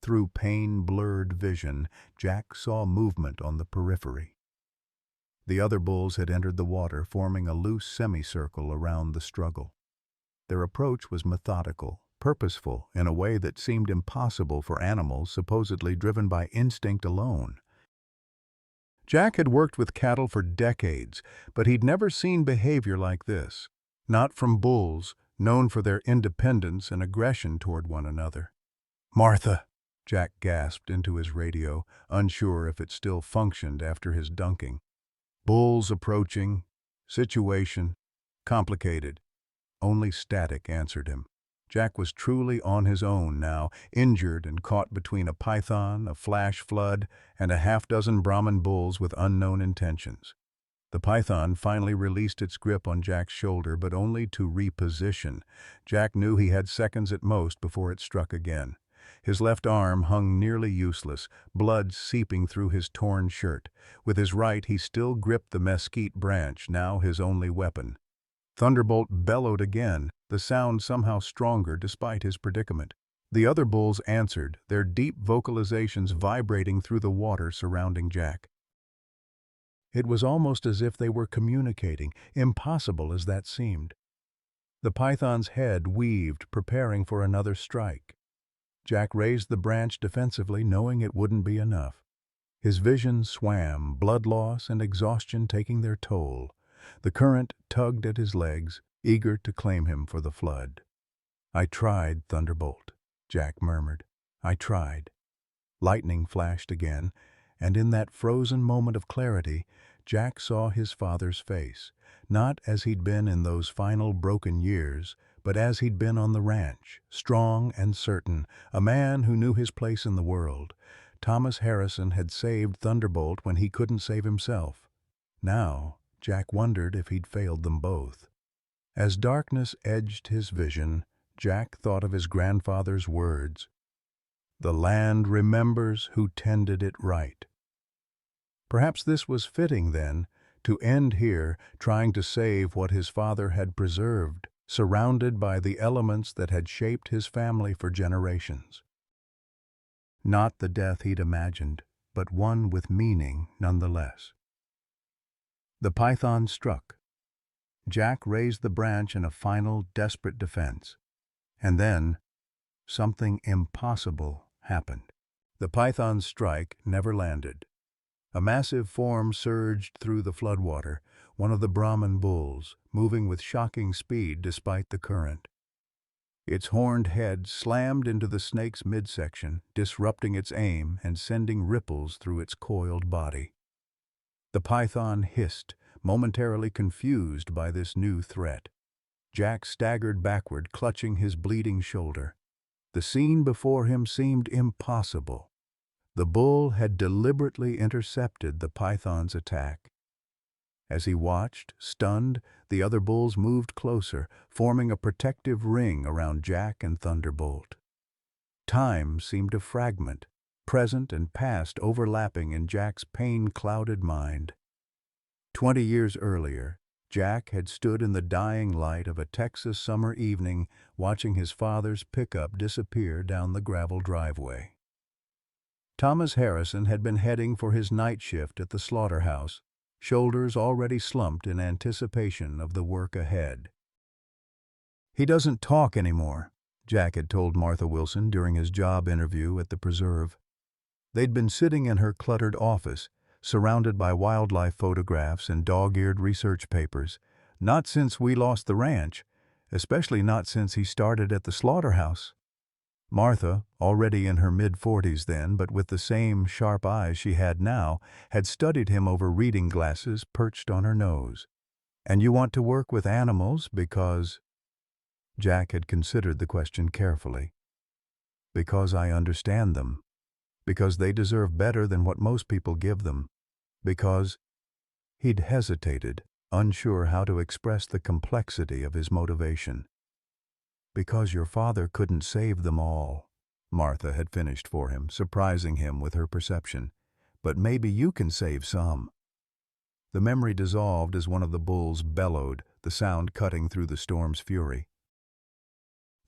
Through pain-blurred vision, Jack saw movement on the periphery. The other bulls had entered the water, forming a loose semicircle around the struggle. Their approach was methodical, purposeful, in a way that seemed impossible for animals supposedly driven by instinct alone. Jack had worked with cattle for decades, but he'd never seen behavior like this. Not from bulls, known for their independence and aggression toward one another. "Martha!" Jack gasped into his radio, unsure if it still functioned after his dunking. "Bulls approaching. Situation. Complicated." Only static answered him. Jack was truly on his own now, injured and caught between a python, a flash flood, and a half-dozen Brahman bulls with unknown intentions. The python finally released its grip on Jack's shoulder, but only to reposition. Jack knew he had seconds at most before it struck again. His left arm hung nearly useless, blood seeping through his torn shirt. With his right, he still gripped the mesquite branch, now his only weapon. Thunderbolt bellowed again, the sound somehow stronger despite his predicament. The other bulls answered, their deep vocalizations vibrating through the water surrounding Jack. It was almost as if they were communicating, impossible as that seemed. The python's head weaved, preparing for another strike. Jack raised the branch defensively, knowing it wouldn't be enough. His vision swam, blood loss and exhaustion taking their toll. The current tugged at his legs, eager to claim him for the flood. "I tried, Thunderbolt," Jack murmured. "I tried." Lightning flashed again, and in that frozen moment of clarity, Jack saw his father's face, not as he'd been in those final broken years, but as he'd been on the ranch, strong and certain, a man who knew his place in the world. Thomas Harrison had saved Thunderbolt when he couldn't save himself. Now, Jack wondered if he'd failed them both. As darkness edged his vision, Jack thought of his grandfather's words. "The land remembers who tended it right." Perhaps this was fitting, then, to end here, trying to save what his father had preserved, surrounded by the elements that had shaped his family for generations. Not the death he'd imagined, but one with meaning nonetheless. The python struck. Jack raised the branch in a final, desperate defense. And then, something impossible happened. The python's strike never landed. A massive form surged through the floodwater, one of the Brahman bulls, moving with shocking speed despite the current. Its horned head slammed into the snake's midsection, disrupting its aim and sending ripples through its coiled body. The python hissed, momentarily confused by this new threat. Jack staggered backward, clutching his bleeding shoulder. The scene before him seemed impossible. The bull had deliberately intercepted the python's attack. As he watched, stunned, the other bulls moved closer, forming a protective ring around Jack and Thunderbolt. Time seemed to fragment, present and past overlapping in Jack's pain-clouded mind. 20 years earlier, Jack had stood in the dying light of a Texas summer evening watching his father's pickup disappear down the gravel driveway. Thomas Harrison had been heading for his night shift at the slaughterhouse, shoulders already slumped in anticipation of the work ahead. "He doesn't talk anymore," Jack had told Martha Wilson during his job interview at the preserve. They'd been sitting in her cluttered office, surrounded by wildlife photographs and dog-eared research papers, not since we lost the ranch, especially not since he started at the slaughterhouse. Martha, already in her mid-40s then, but with the same sharp eyes she had now, had studied him over reading glasses perched on her nose. "And you want to work with animals because—" Jack had considered the question carefully. "Because I understand them. Because they deserve better than what most people give them. Because—" He'd hesitated, unsure how to express the complexity of his motivation. "Because your father couldn't save them all," Martha had finished for him, surprising him with her perception. "But maybe you can save some." The memory dissolved as one of the bulls bellowed, the sound cutting through the storm's fury.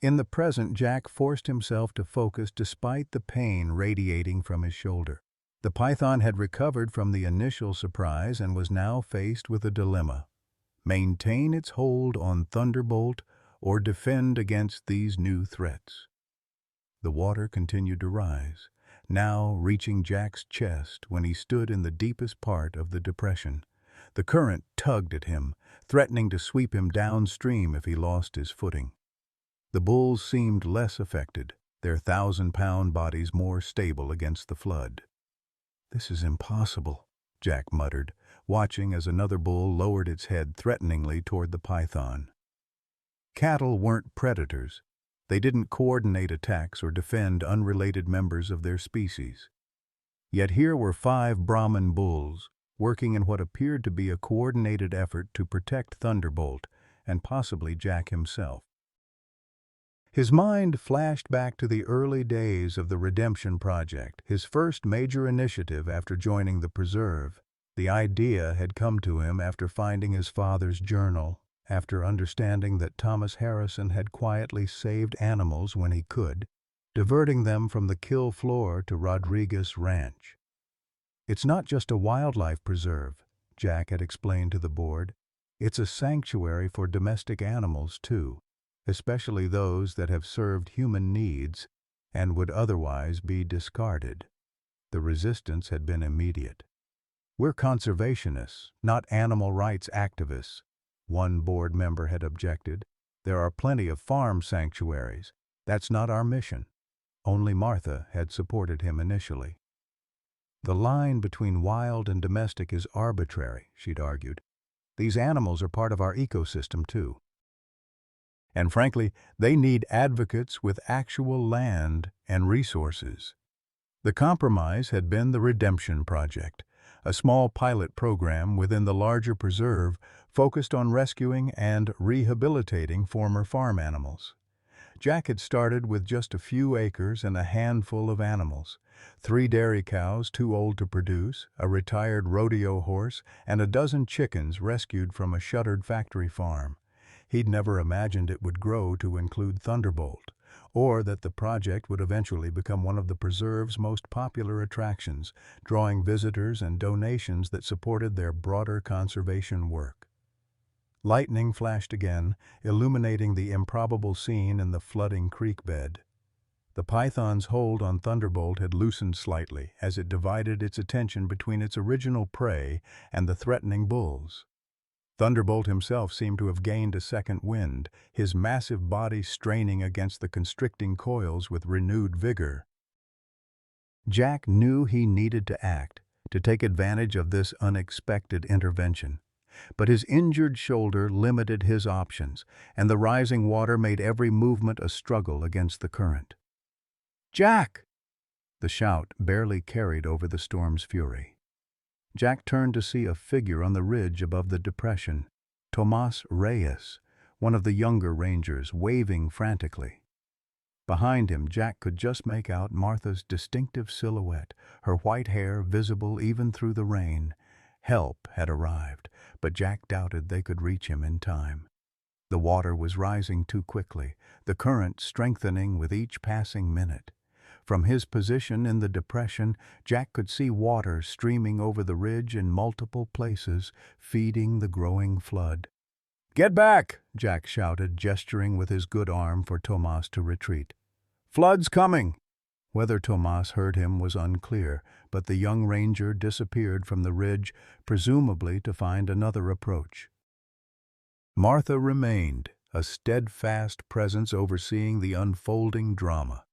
In the present, Jack forced himself to focus despite the pain radiating from his shoulder. The python had recovered from the initial surprise and was now faced with a dilemma: maintain its hold on Thunderbolt or defend against these new threats. The water continued to rise, now reaching Jack's chest when he stood in the deepest part of the depression. The current tugged at him, threatening to sweep him downstream if he lost his footing. The bulls seemed less affected, their 1,000-pound bodies more stable against the flood. "This is impossible," Jack muttered, watching as another bull lowered its head threateningly toward the python. Cattle weren't predators. They didn't coordinate attacks or defend unrelated members of their species. Yet here were 5 Brahman bulls, working in what appeared to be a coordinated effort to protect Thunderbolt and possibly Jack himself. His mind flashed back to the early days of the Redemption Project, his first major initiative after joining the preserve. The idea had come to him after finding his father's journal, after understanding that Thomas Harrison had quietly saved animals when he could, diverting them from the kill floor to Rodriguez Ranch. "It's not just a wildlife preserve," Jack had explained to the board. "It's a sanctuary for domestic animals, too, especially those that have served human needs and would otherwise be discarded." The resistance had been immediate. "We're conservationists, not animal rights activists," one board member had objected. "There are plenty of farm sanctuaries. That's not our mission." Only Martha had supported him initially. "The line between wild and domestic is arbitrary," she'd argued. "These animals are part of our ecosystem, too. And frankly, they need advocates with actual land and resources." The compromise had been the Redemption Project, a small pilot program within the larger preserve focused on rescuing and rehabilitating former farm animals. Jack had started with just a few acres and a handful of animals: 3 dairy cows too old to produce, a retired rodeo horse, and a dozen chickens rescued from a shuttered factory farm. He'd never imagined it would grow to include Thunderbolt, or that the project would eventually become one of the preserve's most popular attractions, drawing visitors and donations that supported their broader conservation work. Lightning flashed again, illuminating the improbable scene in the flooding creek bed. The python's hold on Thunderbolt had loosened slightly as it divided its attention between its original prey and the threatening bulls. Thunderbolt himself seemed to have gained a second wind, his massive body straining against the constricting coils with renewed vigor. Jack knew he needed to act, to take advantage of this unexpected intervention. But his injured shoulder limited his options, and the rising water made every movement a struggle against the current. "Jack!" The shout barely carried over the storm's fury. Jack turned to see a figure on the ridge above the depression: Tomas Reyes, one of the younger rangers, waving frantically. Behind him, Jack could just make out Martha's distinctive silhouette, her white hair visible even through the rain. Help had arrived, but Jack doubted they could reach him in time. The water was rising too quickly, the current strengthening with each passing minute. From his position in the depression, Jack could see water streaming over the ridge in multiple places, feeding the growing flood. "Get back!" Jack shouted, gesturing with his good arm for Tomas to retreat. "Flood's coming!" Whether Tomas heard him was unclear, but the young ranger disappeared from the ridge, presumably to find another approach. Martha remained, a steadfast presence overseeing the unfolding drama.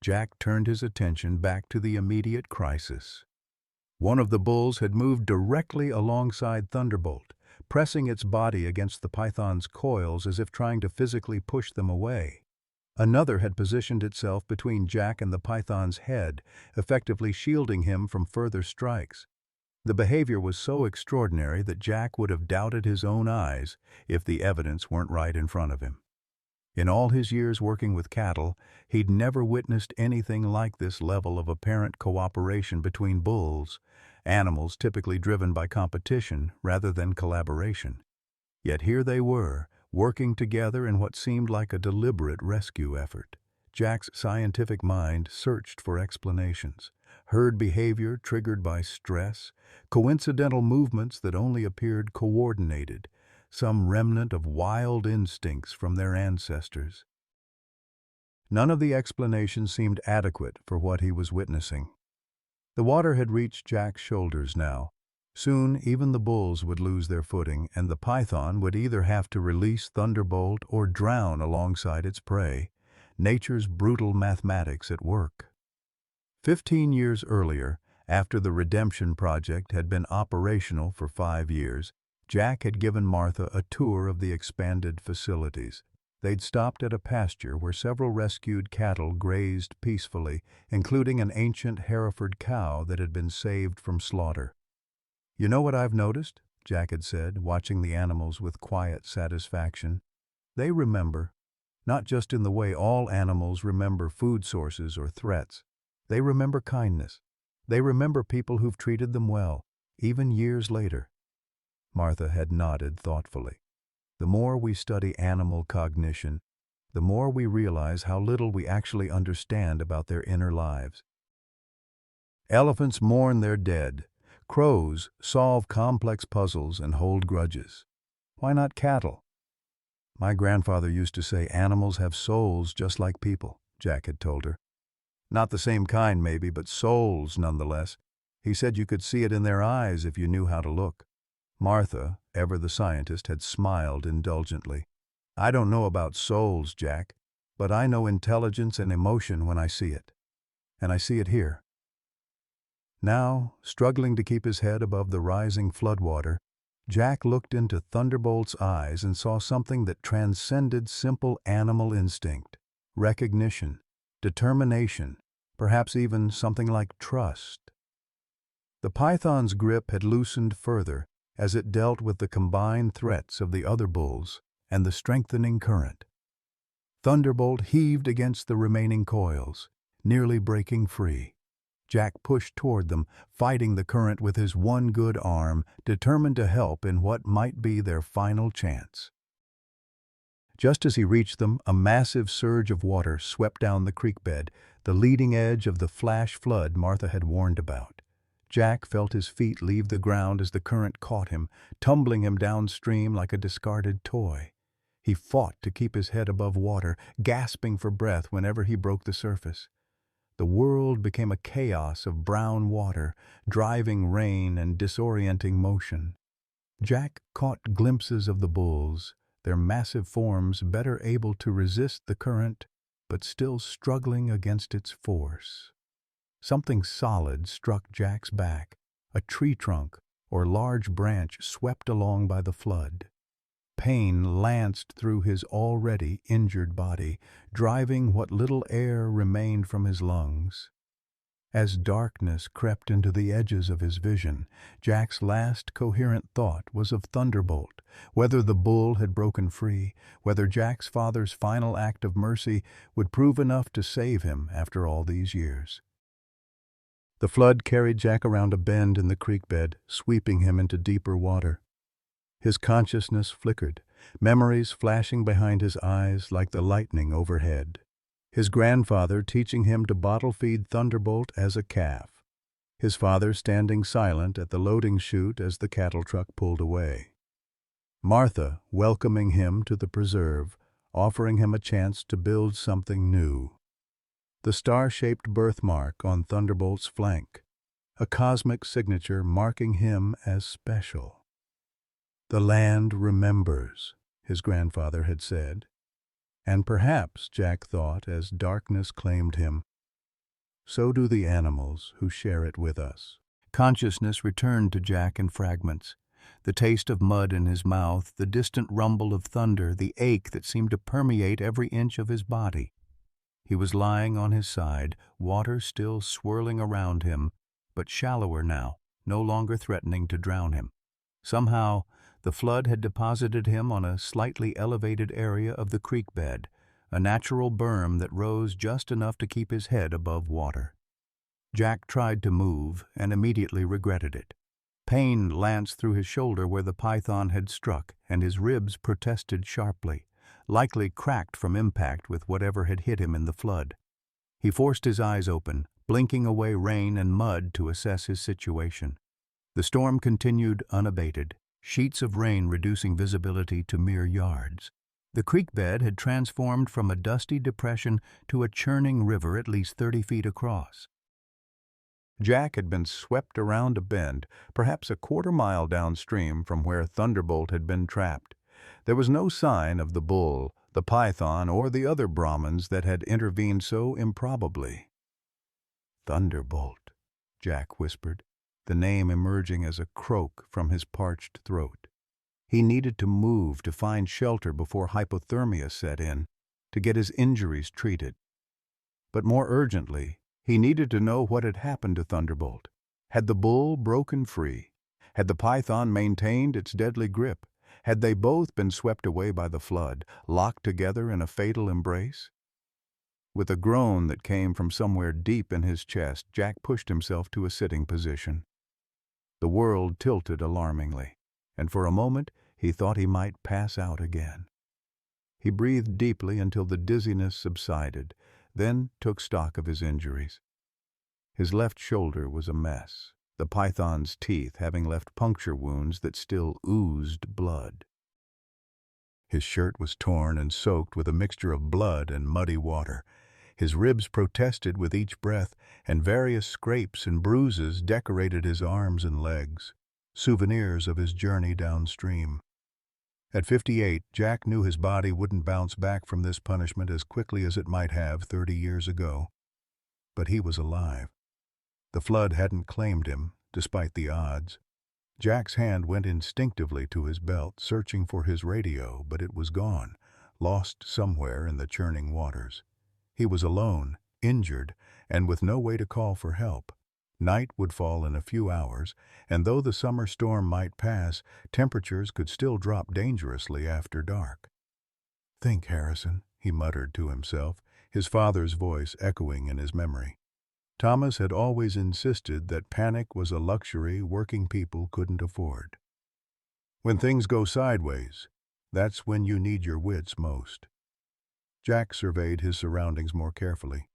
Jack turned his attention back to the immediate crisis. One of the bulls had moved directly alongside Thunderbolt, pressing its body against the python's coils as if trying to physically push them away. Another had positioned itself between Jack and the python's head, effectively shielding him from further strikes. The behavior was so extraordinary that Jack would have doubted his own eyes if the evidence weren't right in front of him. In all his years working with cattle, he'd never witnessed anything like this level of apparent cooperation between bulls, animals typically driven by competition rather than collaboration. Yet here they were, working together in what seemed like a deliberate rescue effort. Jack's scientific mind searched for explanations. Herd behavior triggered by stress, coincidental movements that only appeared coordinated, some remnant of wild instincts from their ancestors. None of the explanations seemed adequate for what he was witnessing. The water had reached Jack's shoulders now. Soon, even the bulls would lose their footing, and the python would either have to release Thunderbolt or drown alongside its prey, nature's brutal mathematics at work. 15 years earlier, after the Redemption Project had been operational for 5 years, Jack had given Martha a tour of the expanded facilities. They'd stopped at a pasture where several rescued cattle grazed peacefully, including an ancient Hereford cow that had been saved from slaughter. "You know what I've noticed?" Jack had said, watching the animals with quiet satisfaction. "They remember, not just in the way all animals remember food sources or threats. They remember kindness. They remember people who've treated them well, even years later." Martha had nodded thoughtfully. The more we study animal cognition, the more we realize how little we actually understand about their inner lives. Elephants mourn their dead. Crows solve complex puzzles and hold grudges. Why not cattle? "My grandfather used to say animals have souls just like people," Jack had told her. "Not the same kind, maybe, but souls nonetheless. He said you could see it in their eyes if you knew how to look." Martha, ever the scientist, had smiled indulgently. "I don't know about souls, Jack, but I know intelligence and emotion when I see it. And I see it here." Now, struggling to keep his head above the rising floodwater, Jack looked into Thunderbolt's eyes and saw something that transcended simple animal instinct: recognition, determination, perhaps even something like trust. The python's grip had loosened further as it dealt with the combined threats of the other bulls and the strengthening current. Thunderbolt heaved against the remaining coils, nearly breaking free. Jack pushed toward them, fighting the current with his one good arm, determined to help in what might be their final chance. Just as he reached them, a massive surge of water swept down the creek bed, the leading edge of the flash flood Martha had warned about. Jack felt his feet leave the ground as the current caught him, tumbling him downstream like a discarded toy. He fought to keep his head above water, gasping for breath whenever he broke the surface. The world became a chaos of brown water, driving rain and disorienting motion. Jack caught glimpses of the bulls, their massive forms better able to resist the current, but still struggling against its force. Something solid struck Jack's back, a tree trunk or large branch swept along by the flood. Pain lanced through his already injured body, driving what little air remained from his lungs. As darkness crept into the edges of his vision, Jack's last coherent thought was of Thunderbolt, whether the bull had broken free, whether Jack's father's final act of mercy would prove enough to save him after all these years. The flood carried Jack around a bend in the creek bed, sweeping him into deeper water. His consciousness flickered, memories flashing behind his eyes like the lightning overhead. His grandfather teaching him to bottle feed Thunderbolt as a calf. His father standing silent at the loading chute as the cattle truck pulled away. Martha welcoming him to the preserve, offering him a chance to build something new. The star-shaped birthmark on Thunderbolt's flank, a cosmic signature marking him as special. "The land remembers," his grandfather had said. And perhaps, Jack thought, as darkness claimed him, so do the animals who share it with us. Consciousness returned to Jack in fragments. The taste of mud in his mouth, the distant rumble of thunder, the ache that seemed to permeate every inch of his body. He was lying on his side, water still swirling around him, but shallower now, no longer threatening to drown him. Somehow, the flood had deposited him on a slightly elevated area of the creek bed, a natural berm that rose just enough to keep his head above water. Jack tried to move and immediately regretted it. Pain lanced through his shoulder where the python had struck, and his ribs protested sharply, likely cracked from impact with whatever had hit him in the flood. He forced his eyes open, blinking away rain and mud to assess his situation. The storm continued unabated, sheets of rain reducing visibility to mere yards. The creek bed had transformed from a dusty depression to a churning river at least 30 feet across. Jack had been swept around a bend, perhaps a quarter-mile downstream from where Thunderbolt had been trapped. There was no sign of the bull, the python, or the other Brahmins that had intervened so improbably. "Thunderbolt," Jack whispered, the name emerging as a croak from his parched throat. He needed to move to find shelter before hypothermia set in, to get his injuries treated. But more urgently, he needed to know what had happened to Thunderbolt. Had the bull broken free? Had the python maintained its deadly grip? Had they both been swept away by the flood, locked together in a fatal embrace? With a groan that came from somewhere deep in his chest, Jack pushed himself to a sitting position. The world tilted alarmingly, and for a moment he thought he might pass out again. He breathed deeply until the dizziness subsided, then took stock of his injuries. His left shoulder was a mess, the python's teeth having left puncture wounds that still oozed blood. His shirt was torn and soaked with a mixture of blood and muddy water. His ribs protested with each breath, and various scrapes and bruises decorated his arms and legs, souvenirs of his journey downstream. At 58, Jack knew his body wouldn't bounce back from this punishment as quickly as it might have 30 years ago. But he was alive. The flood hadn't claimed him, despite the odds. Jack's hand went instinctively to his belt, searching for his radio, but it was gone, lost somewhere in the churning waters. He was alone, injured, and with no way to call for help. Night would fall in a few hours, and though the summer storm might pass, temperatures could still drop dangerously after dark. "Think, Harrison," he muttered to himself, his father's voice echoing in his memory. Thomas had always insisted that panic was a luxury working people couldn't afford. When things go sideways, that's when you need your wits most. Jack surveyed his surroundings more carefully.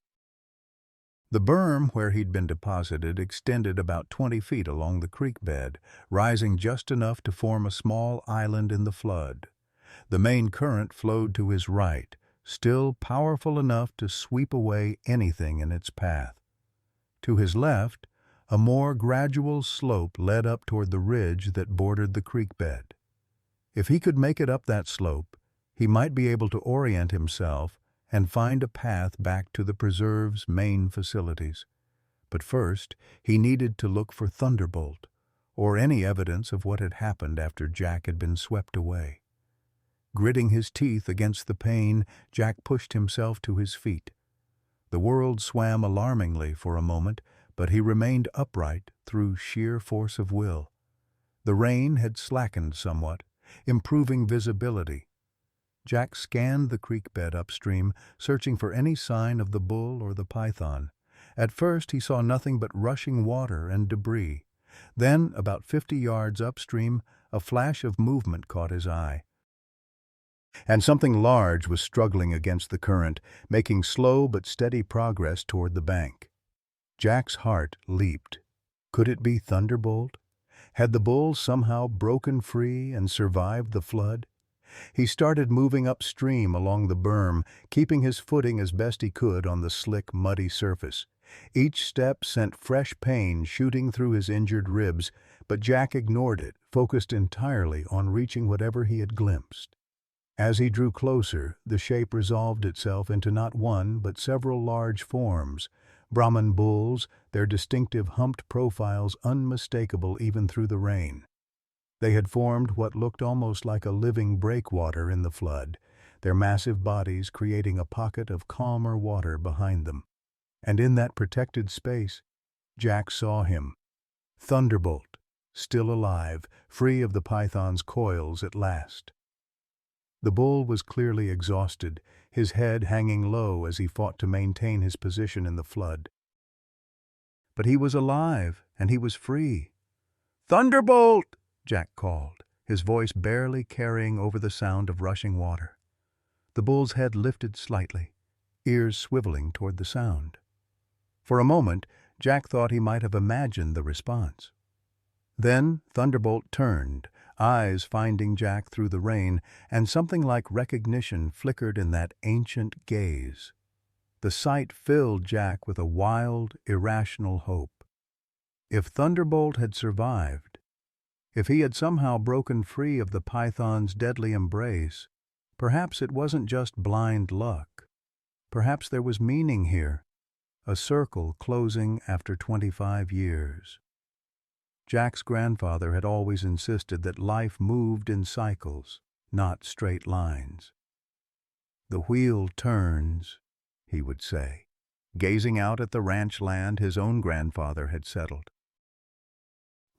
The berm where he'd been deposited extended about 20 feet along the creek bed, rising just enough to form a small island in the flood. The main current flowed to his right, still powerful enough to sweep away anything in its path. To his left, a more gradual slope led up toward the ridge that bordered the creek bed. If he could make it up that slope, he might be able to orient himself and find a path back to the preserve's main facilities. But first, he needed to look for Thunderbolt, or any evidence of what had happened after Jack had been swept away. Gritting his teeth against the pain, Jack pushed himself to his feet. The world swam alarmingly for a moment, but he remained upright through sheer force of will. The rain had slackened somewhat, improving visibility. Jack scanned the creek bed upstream, searching for any sign of the bull or the python. At first he saw nothing but rushing water and debris. Then, about 50 yards upstream, a flash of movement caught his eye. And something large was struggling against the current, making slow but steady progress toward the bank. Jack's heart leaped. Could it be Thunderbolt? Had the bull somehow broken free and survived the flood? He started moving upstream along the berm, keeping his footing as best he could on the slick, muddy surface. Each step sent fresh pain shooting through his injured ribs, but Jack ignored it, focused entirely on reaching whatever he had glimpsed. As he drew closer, the shape resolved itself into not one but several large forms, Brahman bulls, their distinctive humped profiles unmistakable even through the rain. They had formed what looked almost like a living breakwater in the flood, their massive bodies creating a pocket of calmer water behind them. And in that protected space, Jack saw him. Thunderbolt, still alive, free of the python's coils at last. The bull was clearly exhausted, his head hanging low as he fought to maintain his position in the flood. But he was alive, and he was free. "Thunderbolt!" Jack called, his voice barely carrying over the sound of rushing water. The bull's head lifted slightly, ears swiveling toward the sound. For a moment, Jack thought he might have imagined the response. Then Thunderbolt turned, eyes finding Jack through the rain, and something like recognition flickered in that ancient gaze. The sight filled Jack with a wild, irrational hope. If Thunderbolt had survived, if he had somehow broken free of the python's deadly embrace, perhaps it wasn't just blind luck. Perhaps there was meaning here, a circle closing after 25 years. Jack's grandfather had always insisted that life moved in cycles, not straight lines. "The wheel turns," he would say, gazing out at the ranch land his own grandfather had settled.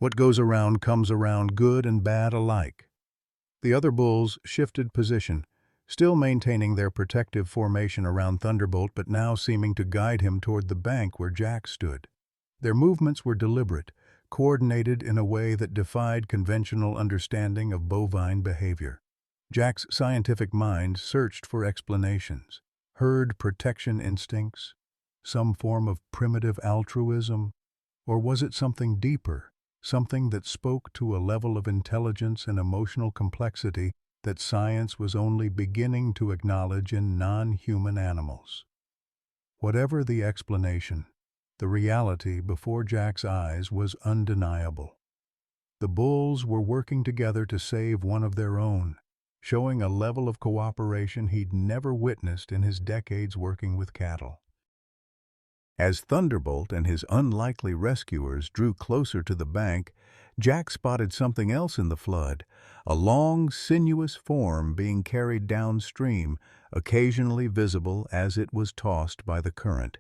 "What goes around comes around, good and bad alike." The other bulls shifted position, still maintaining their protective formation around Thunderbolt, but now seeming to guide him toward the bank where Jack stood. Their movements were deliberate, coordinated in a way that defied conventional understanding of bovine behavior. Jack's scientific mind searched for explanations, herd protection instincts, some form of primitive altruism, or was it something deeper, something that spoke to a level of intelligence and emotional complexity that science was only beginning to acknowledge in non-human animals? Whatever the explanation, the reality before Jack's eyes was undeniable. The bulls were working together to save one of their own, showing a level of cooperation he'd never witnessed in his decades working with cattle. As Thunderbolt and his unlikely rescuers drew closer to the bank, Jack spotted something else in the flood, a long, sinuous form being carried downstream, occasionally visible as it was tossed by the current.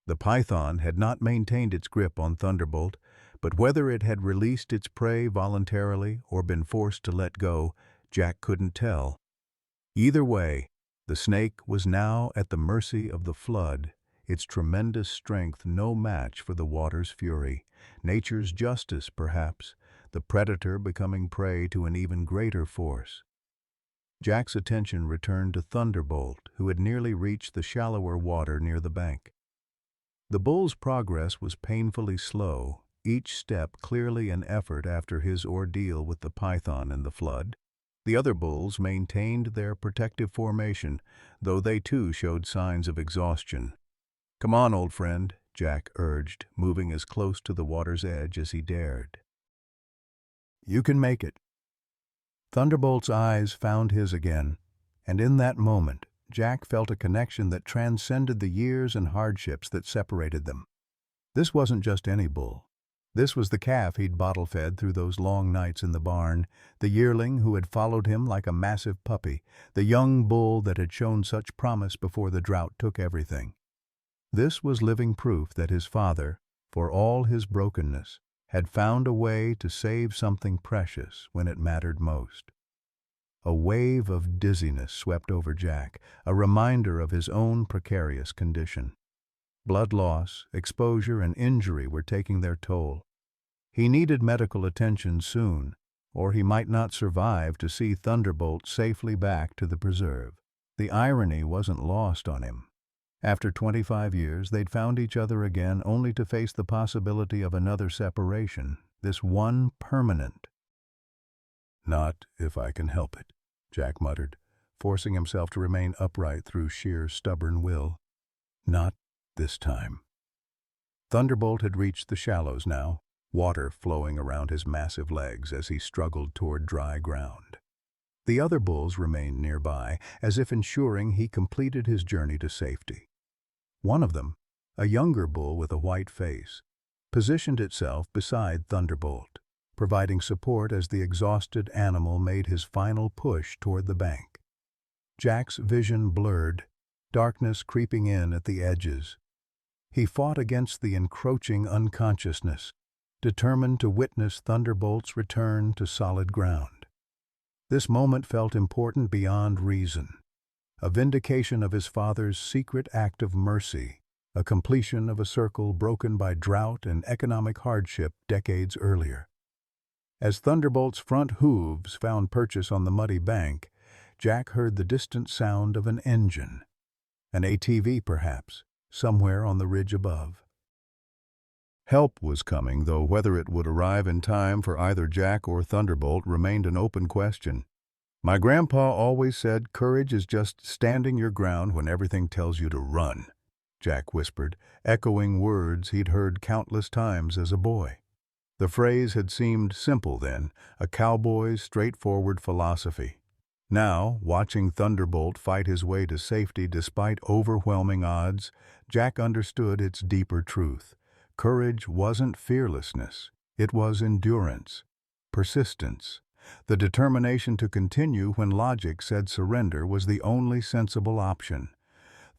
The python had not maintained its grip on Thunderbolt, but whether it had released its prey voluntarily or been forced to let go, Jack couldn't tell. Either way, the snake was now at the mercy of the flood, its tremendous strength no match for the water's fury, nature's justice perhaps, the predator becoming prey to an even greater force. Jack's attention returned to Thunderbolt, who had nearly reached the shallower water near the bank. The bull's progress was painfully slow, each step clearly an effort after his ordeal with the python in the flood. The other bulls maintained their protective formation, though they too showed signs of exhaustion. "Come on, old friend," Jack urged, moving as close to the water's edge as he dared. "You can make it." Thunderbolt's eyes found his again, and in that moment, Jack felt a connection that transcended the years and hardships that separated them. This wasn't just any bull. This was the calf he'd bottle-fed through those long nights in the barn, the yearling who had followed him like a massive puppy, the young bull that had shown such promise before the drought took everything. This was living proof that his father, for all his brokenness, had found a way to save something precious when it mattered most. A wave of dizziness swept over Jack, a reminder of his own precarious condition. Blood loss, exposure, and injury were taking their toll. He needed medical attention soon, or he might not survive to see Thunderbolt safely back to the preserve. The irony wasn't lost on him. After 25 years, they'd found each other again only to face the possibility of another separation, this one permanent. "Not if I can help it," Jack muttered, forcing himself to remain upright through sheer stubborn will. "Not this time." Thunderbolt had reached the shallows now, water flowing around his massive legs as he struggled toward dry ground. The other bulls remained nearby, as if ensuring he completed his journey to safety. One of them, a younger bull with a white face, positioned itself beside Thunderbolt, providing support as the exhausted animal made his final push toward the bank. Jack's vision blurred, darkness creeping in at the edges. He fought against the encroaching unconsciousness, determined to witness Thunderbolt's return to solid ground. This moment felt important beyond reason. a vindication of his father's secret act of mercy, a completion of a circle broken by drought and economic hardship decades earlier. As Thunderbolt's front hooves found purchase on the muddy bank, Jack heard the distant sound of an engine. An ATV, perhaps, somewhere on the ridge above. Help was coming, though whether it would arrive in time for either Jack or Thunderbolt remained an open question. "My grandpa always said courage is just standing your ground when everything tells you to run," Jack whispered, echoing words he'd heard countless times as a boy. The phrase had seemed simple then, a cowboy's straightforward philosophy. Now, watching Thunderbolt fight his way to safety despite overwhelming odds, Jack understood its deeper truth. Courage wasn't fearlessness. It was endurance, persistence, the determination to continue when logic said surrender was the only sensible option.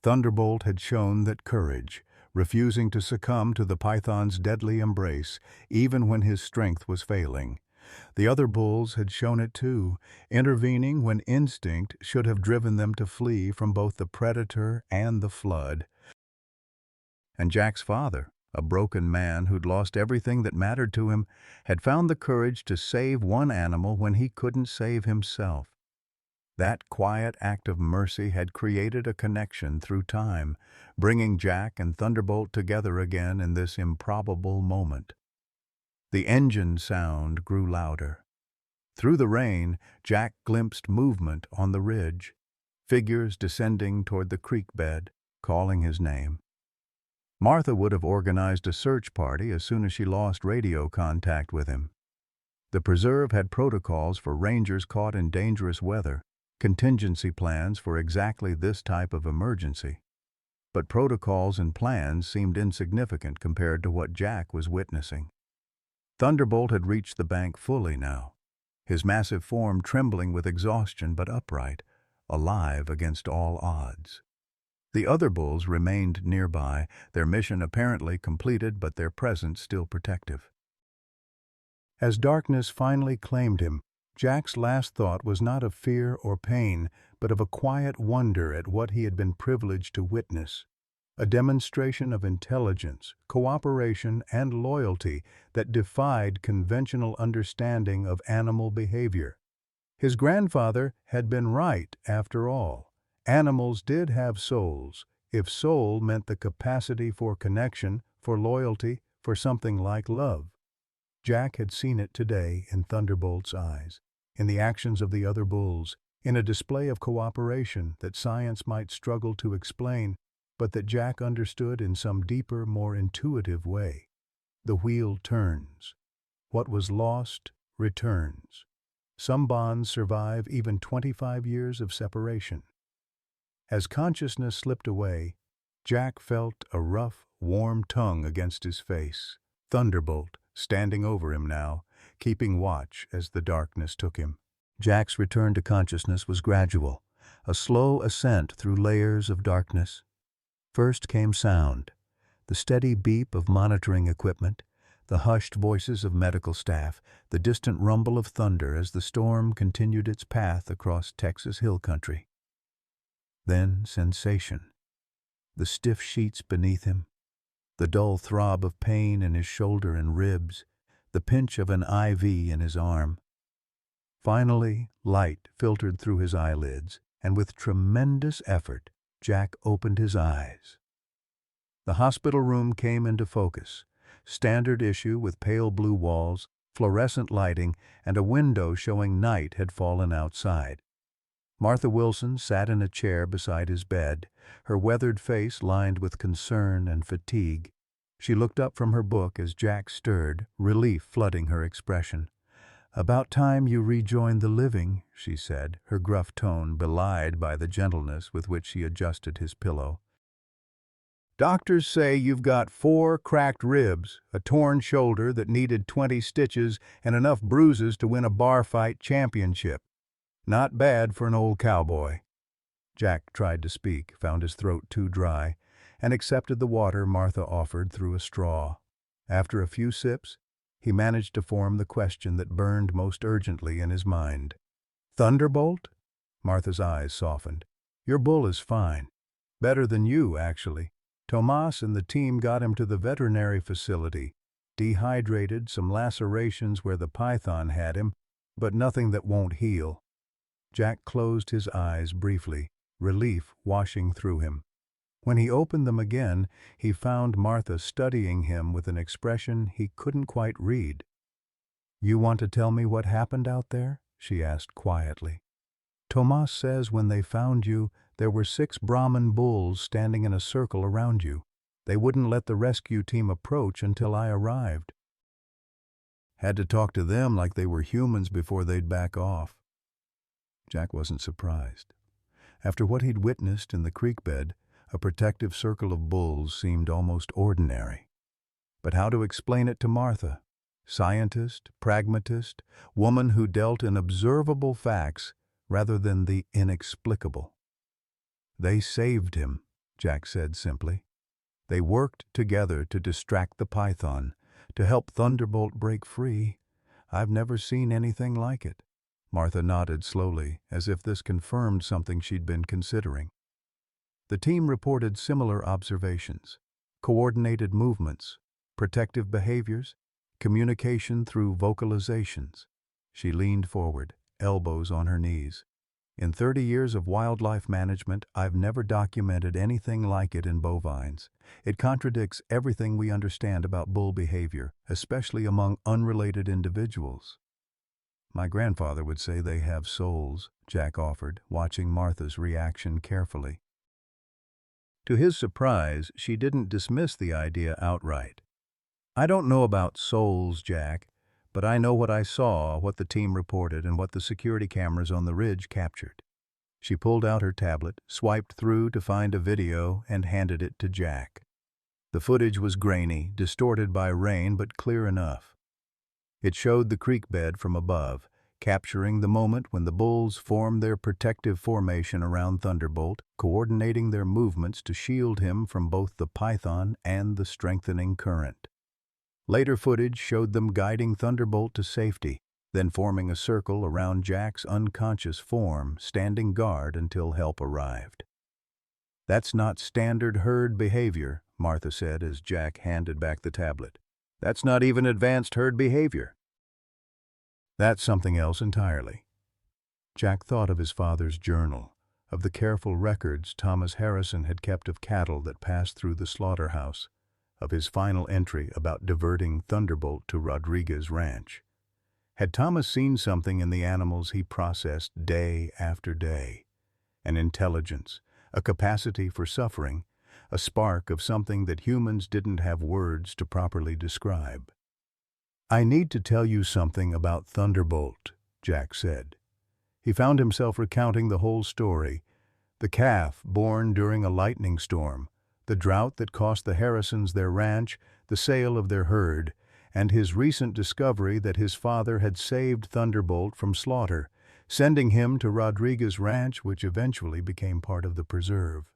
Thunderbolt had shown that courage, refusing to succumb to the python's deadly embrace, even when his strength was failing. The other bulls had shown it too, intervening when instinct should have driven them to flee from both the predator and the flood. And Jack's father, a broken man who'd lost everything that mattered to him, had found the courage to save one animal when he couldn't save himself. That quiet act of mercy had created a connection through time, bringing Jack and Thunderbolt together again in this improbable moment. The engine sound grew louder. Through the rain, Jack glimpsed movement on the ridge, figures descending toward the creek bed, calling his name. Martha would have organized a search party as soon as she lost radio contact with him. The preserve had protocols for rangers caught in dangerous weather, contingency plans for exactly this type of emergency. But protocols and plans seemed insignificant compared to what Jack was witnessing. Thunderbolt had reached the bank fully now, his massive form trembling with exhaustion but upright, alive against all odds. The other bulls remained nearby, their mission apparently completed but their presence still protective. As darkness finally claimed him, Jack's last thought was not of fear or pain, but of a quiet wonder at what he had been privileged to witness. A demonstration of intelligence, cooperation, and loyalty that defied conventional understanding of animal behavior. His grandfather had been right, after all. Animals did have souls, if soul meant the capacity for connection, for loyalty, for something like love. Jack had seen it today in Thunderbolt's eyes, in the actions of the other bulls, in a display of cooperation that science might struggle to explain, but that Jack understood in some deeper, more intuitive way. The wheel turns. What was lost returns. Some bonds survive even 25 years of separation. As consciousness slipped away, Jack felt a rough, warm tongue against his face. Thunderbolt, standing over him now, keeping watch as the darkness took him. Jack's return to consciousness was gradual, a slow ascent through layers of darkness. First came sound, the steady beep of monitoring equipment, the hushed voices of medical staff, the distant rumble of thunder as the storm continued its path across Texas hill country. Then sensation, the stiff sheets beneath him, the dull throb of pain in his shoulder and ribs, the pinch of an IV in his arm. Finally, light filtered through his eyelids, and with tremendous effort, Jack opened his eyes. The hospital room came into focus, standard issue with pale blue walls, fluorescent lighting, and a window showing night had fallen outside. Martha Wilson sat in a chair beside his bed, her weathered face lined with concern and fatigue. She looked up from her book as Jack stirred, relief flooding her expression. "About time you rejoined the living," she said, her gruff tone belied by the gentleness with which she adjusted his pillow. "Doctors say you've got 4 cracked ribs, a torn shoulder that needed 20 stitches, and enough bruises to win a bar fight championship. Not bad for an old cowboy." Jack tried to speak, found his throat too dry, and accepted the water Martha offered through a straw. After a few sips, he managed to form the question that burned most urgently in his mind. "Thunderbolt?" Martha's eyes softened. Your bull is fine. Better than you, actually. Tomas and the team got him to the veterinary facility. Dehydrated, some lacerations where the python had him, but nothing that won't heal. Jack closed his eyes briefly, relief washing through him. When he opened them again, he found Martha studying him with an expression he couldn't quite read. "You want to tell me what happened out there?" she asked quietly. "Tomas says when they found you, there were 6 Brahman bulls standing in a circle around you. They wouldn't let the rescue team approach until I arrived. Had to talk to them like they were humans before they'd back off." Jack wasn't surprised. After what he'd witnessed in the creek bed, a protective circle of bulls seemed almost ordinary. But how to explain it to Martha? Scientist, pragmatist, woman who dealt in observable facts rather than the inexplicable. "They saved him," Jack said simply. "They worked together to distract the python, to help Thunderbolt break free. I've never seen anything like it." Martha nodded slowly, as if this confirmed something she'd been considering. The team reported similar observations: coordinated movements, protective behaviors, communication through vocalizations. She leaned forward, elbows on her knees. "In 30 years of wildlife management, I've never documented anything like it in bovines. It contradicts everything we understand about bull behavior, especially among unrelated individuals." "My grandfather would say they have souls," Jack offered, watching Martha's reaction carefully. To his surprise, she didn't dismiss the idea outright. "I don't know about souls, Jack, but I know what I saw, what the team reported, and what the security cameras on the ridge captured." She pulled out her tablet, swiped through to find a video, and handed it to Jack. The footage was grainy, distorted by rain, but clear enough. It showed the creek bed from above, capturing the moment when the bulls formed their protective formation around Thunderbolt, coordinating their movements to shield him from both the python and the strengthening current. Later footage showed them guiding Thunderbolt to safety, then forming a circle around Jack's unconscious form, standing guard until help arrived. "That's not standard herd behavior," Martha said as Jack handed back the tablet. "That's not even advanced herd behavior. That's something else entirely." Jack thought of his father's journal, of the careful records Thomas Harrison had kept of cattle that passed through the slaughterhouse, of his final entry about diverting Thunderbolt to Rodriguez Ranch. Had Thomas seen something in the animals he processed day after day? An intelligence, a capacity for suffering, a spark of something that humans didn't have words to properly describe. "I need to tell you something about Thunderbolt," Jack said. He found himself recounting the whole story: the calf born during a lightning storm, the drought that cost the Harrisons their ranch, the sale of their herd, and his recent discovery that his father had saved Thunderbolt from slaughter, sending him to Rodriguez Ranch, which eventually became part of the preserve.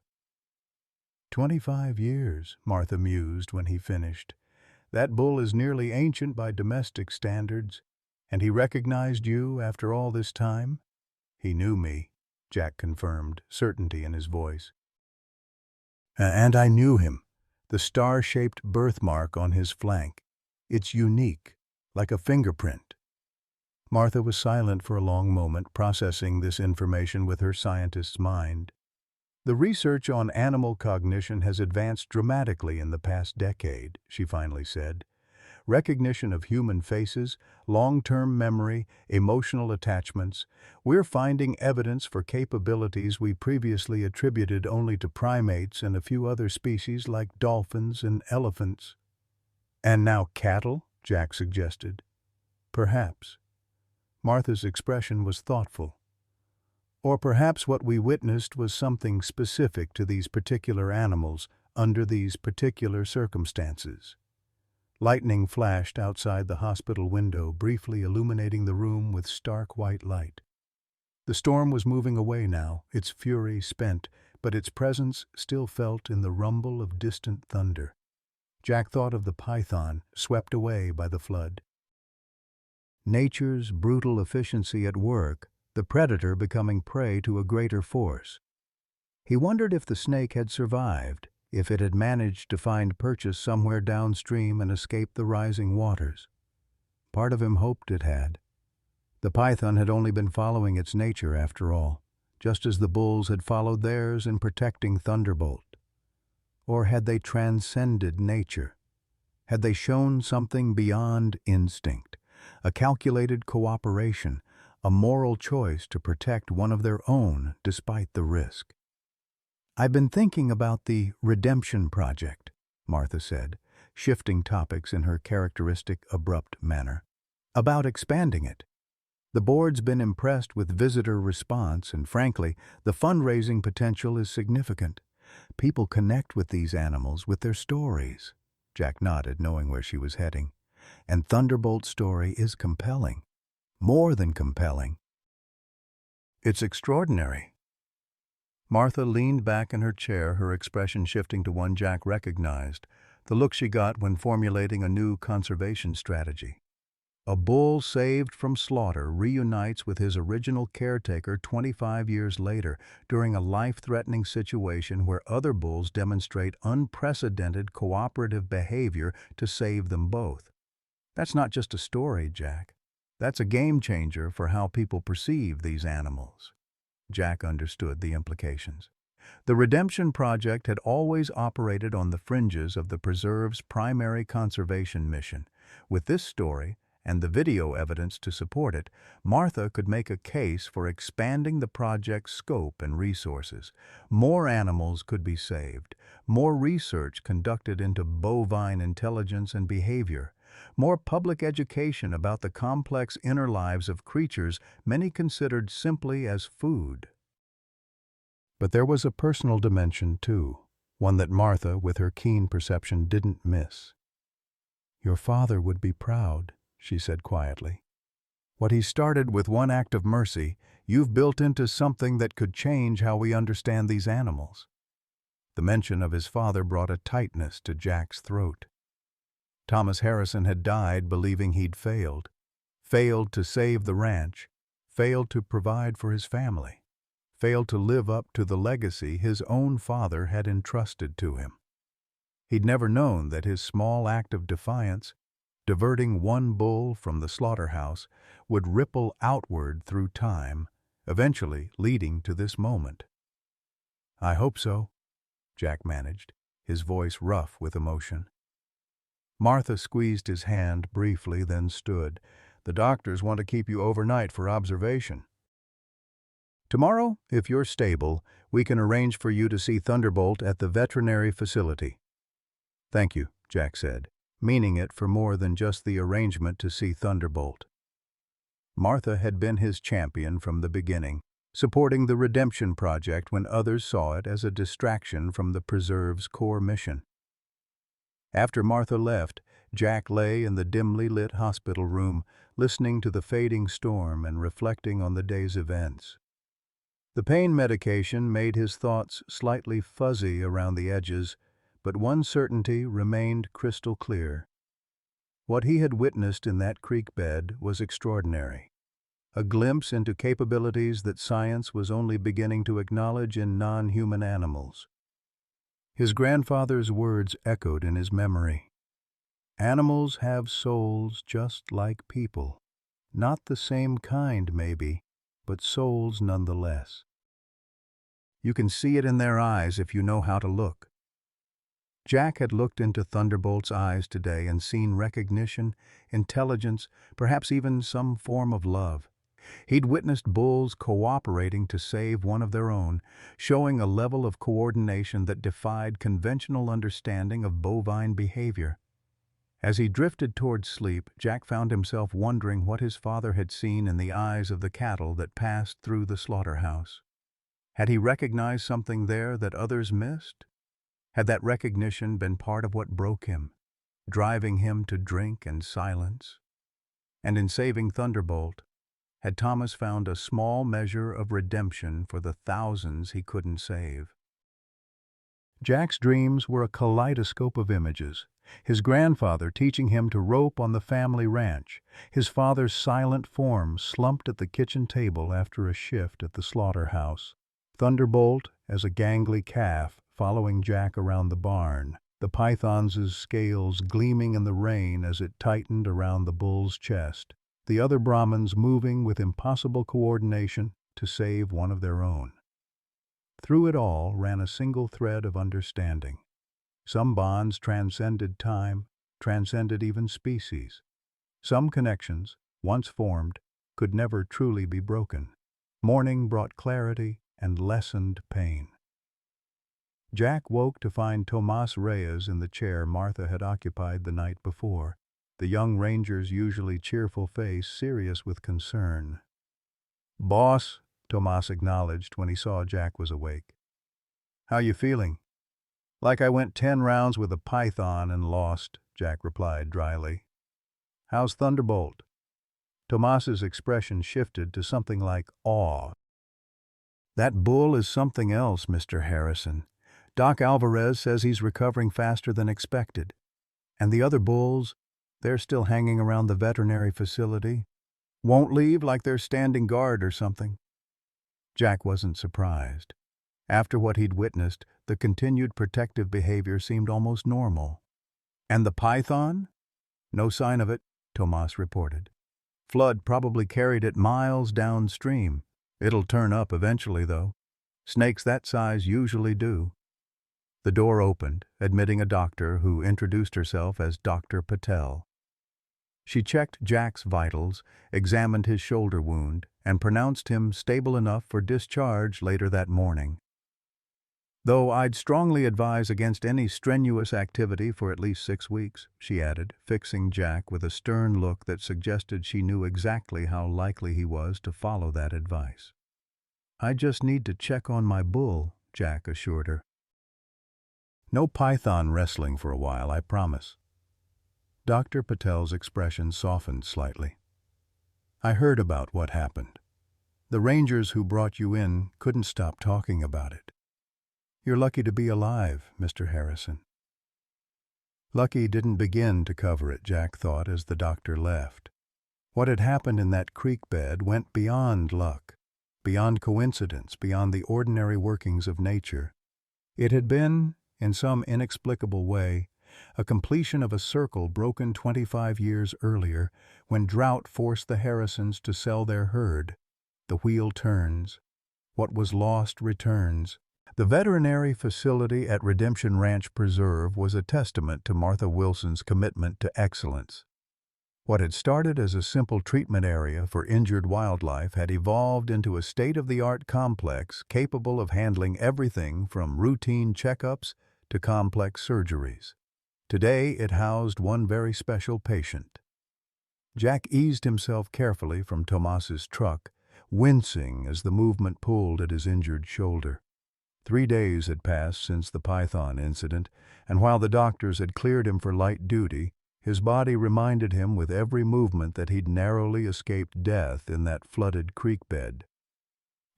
25 years, Martha mused when he finished. That bull is nearly ancient by domestic standards, and he recognized you after all this time?" "He knew me," Jack confirmed, certainty in his voice. "And I knew him. The star-shaped birthmark on his flank. It's unique, like a fingerprint." Martha was silent for a long moment, processing this information with her scientist's mind. "The research on animal cognition has advanced dramatically in the past decade," she finally said. "Recognition of human faces, long-term memory, emotional attachments. We're finding evidence for capabilities we previously attributed only to primates and a few other species like dolphins and elephants." "And now cattle?" Jack suggested. "Perhaps." Martha's expression was thoughtful. "Or perhaps what we witnessed was something specific to these particular animals under these particular circumstances." Lightning flashed outside the hospital window, briefly illuminating the room with stark white light. The storm was moving away now, its fury spent, but its presence still felt in the rumble of distant thunder. Jack thought of the python, swept away by the flood. Nature's brutal efficiency at work, the predator becoming prey to a greater force. He wondered if the snake had survived, if it had managed to find purchase somewhere downstream and escape the rising waters. Part of him hoped it had. The python had only been following its nature after all, just as the bulls had followed theirs in protecting Thunderbolt. Or had they transcended nature? Had they shown something beyond instinct, a calculated cooperation, a moral choice to protect one of their own despite the risk? "I've been thinking about the Redemption Project," Martha said, shifting topics in her characteristic abrupt manner. "About expanding it. The board's been impressed with visitor response, and frankly, the fundraising potential is significant. People connect with these animals, with their stories." Jack nodded, knowing where she was heading. "And Thunderbolt's story is compelling. More than compelling. It's extraordinary." Martha leaned back in her chair, her expression shifting to one Jack recognized, the look she got when formulating a new conservation strategy. A bull saved from slaughter reunites with his original caretaker 25 years later during a life-threatening situation where other bulls demonstrate unprecedented cooperative behavior to save them both. That's not just a story, Jack. That's a game changer for how people perceive these animals. Jack understood the implications. The Redemption Project had always operated on the fringes of the preserve's primary conservation mission. With this story, and the video evidence to support it, Martha could make a case for expanding the project's scope and resources. More animals could be saved, more research conducted into bovine intelligence and behavior, more public education about the complex inner lives of creatures many considered simply as food. But there was a personal dimension, too, one that Martha, with her keen perception, didn't miss. "Your father would be proud," she said quietly. "What he started with one act of mercy, you've built into something that could change how we understand these animals." The mention of his father brought a tightness to Jack's throat. Thomas Harrison had died believing he'd failed to save the ranch, failed to provide for his family, failed to live up to the legacy his own father had entrusted to him. He'd never known that his small act of defiance, diverting one bull from the slaughterhouse, would ripple outward through time, eventually leading to this moment. "I hope so," Jack managed, his voice rough with emotion. Martha squeezed his hand briefly, then stood. "The doctors want to keep you overnight for observation. Tomorrow, if you're stable, we can arrange for you to see Thunderbolt at the veterinary facility." "Thank you," Jack said, meaning it for more than just the arrangement to see Thunderbolt. Martha had been his champion from the beginning, supporting the Redemption Project when others saw it as a distraction from the preserve's core mission. After Martha left, Jack lay in the dimly lit hospital room, listening to the fading storm and reflecting on the day's events. The pain medication made his thoughts slightly fuzzy around the edges, but one certainty remained crystal clear. What he had witnessed in that creek bed was extraordinary, a glimpse into capabilities that science was only beginning to acknowledge in non-human animals. His grandfather's words echoed in his memory. "Animals have souls just like people. Not the same kind, maybe, but souls nonetheless. You can see it in their eyes if you know how to look." Jack had looked into Thunderbolt's eyes today and seen recognition, intelligence, perhaps even some form of love. He'd witnessed bulls cooperating to save one of their own, showing a level of coordination that defied conventional understanding of bovine behavior. As he drifted toward sleep, Jack found himself wondering what his father had seen in the eyes of the cattle that passed through the slaughterhouse. Had he recognized something there that others missed? Had that recognition been part of what broke him, driving him to drink and silence? And in saving Thunderbolt, had Thomas found a small measure of redemption for the thousands he couldn't save? Jack's dreams were a kaleidoscope of images. His grandfather teaching him to rope on the family ranch, his father's silent form slumped at the kitchen table after a shift at the slaughterhouse, Thunderbolt as a gangly calf following Jack around the barn, the python's scales gleaming in the rain as it tightened around the bull's chest, the other Brahmins moving with impossible coordination to save one of their own. Through it all ran a single thread of understanding. Some bonds transcended time, transcended even species. Some connections, once formed, could never truly be broken. Morning brought clarity and lessened pain. Jack woke to find Tomas Reyes in the chair Martha had occupied the night before, the young ranger's usually cheerful face serious with concern. "Boss," Tomas acknowledged when he saw Jack was awake. "How you feeling?" "Like I went 10 rounds with a python and lost," Jack replied dryly. "How's Thunderbolt?" Tomas's expression shifted to something like awe. "That bull is something else, Mr. Harrison. Doc Alvarez says he's recovering faster than expected. And the other bulls, they're still hanging around the veterinary facility. Won't leave like they're standing guard or something." Jack wasn't surprised. After what he'd witnessed, the continued protective behavior seemed almost normal. "And the python?" "No sign of it," Tomas reported. "Flood probably carried it miles downstream. It'll turn up eventually, though. Snakes that size usually do." The door opened, admitting a doctor who introduced herself as Dr. Patel. She checked Jack's vitals, examined his shoulder wound, and pronounced him stable enough for discharge later that morning. "Though I'd strongly advise against any strenuous activity for at least 6 weeks," she added, fixing Jack with a stern look that suggested she knew exactly how likely he was to follow that advice. "I just need to check on my bull," Jack assured her. "No python wrestling for a while, I promise." Dr. Patel's expression softened slightly. "I heard about what happened. The rangers who brought you in couldn't stop talking about it. You're lucky to be alive, Mr. Harrison." Lucky didn't begin to cover it, Jack thought as the doctor left. What had happened in that creek bed went beyond luck, beyond coincidence, beyond the ordinary workings of nature. It had been, in some inexplicable way, a completion of a circle broken 25 years earlier when drought forced the Harrisons to sell their herd. The wheel turns. What was lost returns. The veterinary facility at Redemption Ranch Preserve was a testament to Martha Wilson's commitment to excellence. What had started as a simple treatment area for injured wildlife had evolved into a state-of-the-art complex capable of handling everything from routine checkups to complex surgeries. Today it housed one very special patient. Jack eased himself carefully from Tomas's truck, wincing as the movement pulled at his injured shoulder. 3 days had passed since the python incident, and while the doctors had cleared him for light duty, his body reminded him with every movement that he'd narrowly escaped death in that flooded creek bed.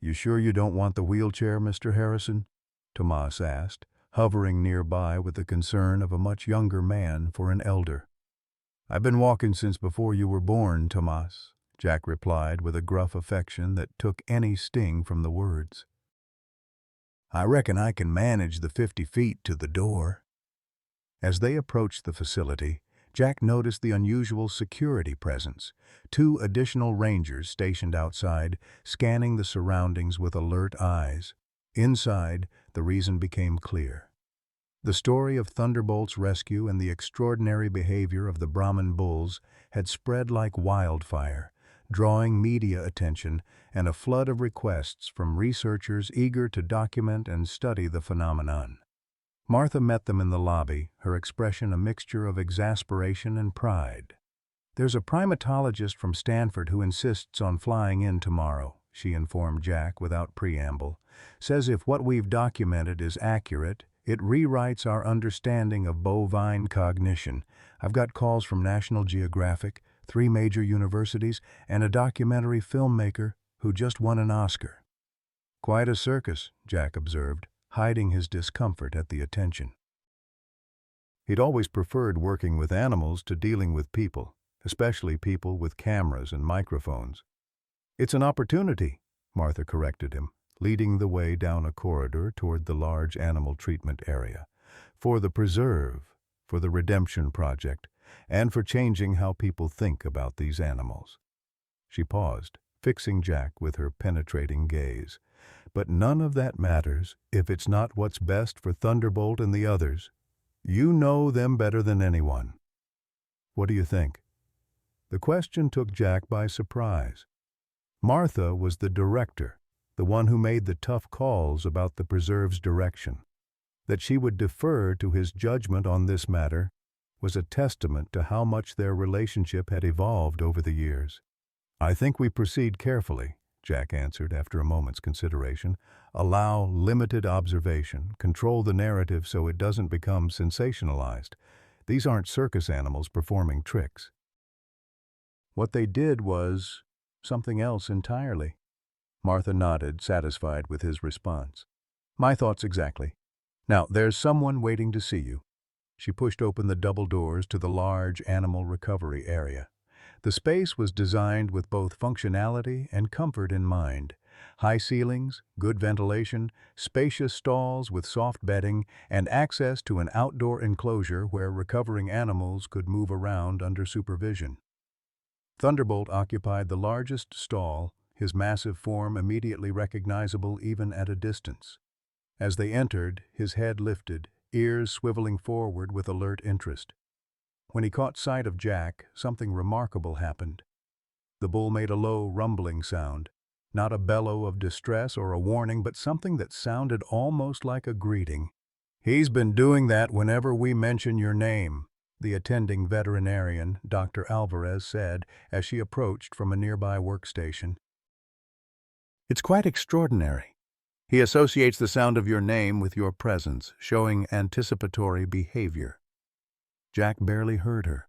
"You sure you don't want the wheelchair, Mr. Harrison?" Tomas asked, hovering nearby with the concern of a much younger man for an elder. "I've been walking since before you were born, Tomas," Jack replied with a gruff affection that took any sting from the words. "I reckon I can manage the 50 feet to the door." As they approached the facility, Jack noticed the unusual security presence, 2 additional rangers stationed outside, scanning the surroundings with alert eyes. Inside, the reason became clear. The story of Thunderbolt's rescue and the extraordinary behavior of the Brahman bulls had spread like wildfire, drawing media attention and a flood of requests from researchers eager to document and study the phenomenon. Martha met them in the lobby, her expression a mixture of exasperation and pride. "There's a primatologist from Stanford who insists on flying in tomorrow," she informed Jack without preamble. "Says if what we've documented is accurate, it rewrites our understanding of bovine cognition. I've got calls from National Geographic, 3 major universities, and a documentary filmmaker who just won an Oscar." "Quite a circus," Jack observed, hiding his discomfort at the attention. He'd always preferred working with animals to dealing with people, especially people with cameras and microphones. "It's an opportunity," Martha corrected him, leading the way down a corridor toward the large animal treatment area. For the preserve, for the redemption project, and for changing how people think about these animals. She paused, fixing Jack with her penetrating gaze. But none of that matters if it's not what's best for Thunderbolt and the others. You know them better than anyone. What do you think? The question took Jack by surprise. Martha was the director, the one who made the tough calls about the preserve's direction. That she would defer to his judgment on this matter was a testament to how much their relationship had evolved over the years. I think we proceed carefully, Jack answered after a moment's consideration. Allow limited observation, control the narrative so it doesn't become sensationalized. These aren't circus animals performing tricks. What they did was something else entirely. Martha nodded, satisfied with his response. My thoughts exactly. Now, there's someone waiting to see you. She pushed open the double doors to the large animal recovery area. The space was designed with both functionality and comfort in mind. High ceilings, good ventilation, spacious stalls with soft bedding, and access to an outdoor enclosure where recovering animals could move around under supervision. Thunderbolt occupied the largest stall, his massive form immediately recognizable even at a distance. As they entered, his head lifted, ears swiveling forward with alert interest. When he caught sight of Jack, something remarkable happened. The bull made a low, rumbling sound, not a bellow of distress or a warning, but something that sounded almost like a greeting. He's been doing that whenever we mention your name, the attending veterinarian, Dr. Alvarez, said as she approached from a nearby workstation. It's quite extraordinary. He associates the sound of your name with your presence, showing anticipatory behavior. Jack barely heard her.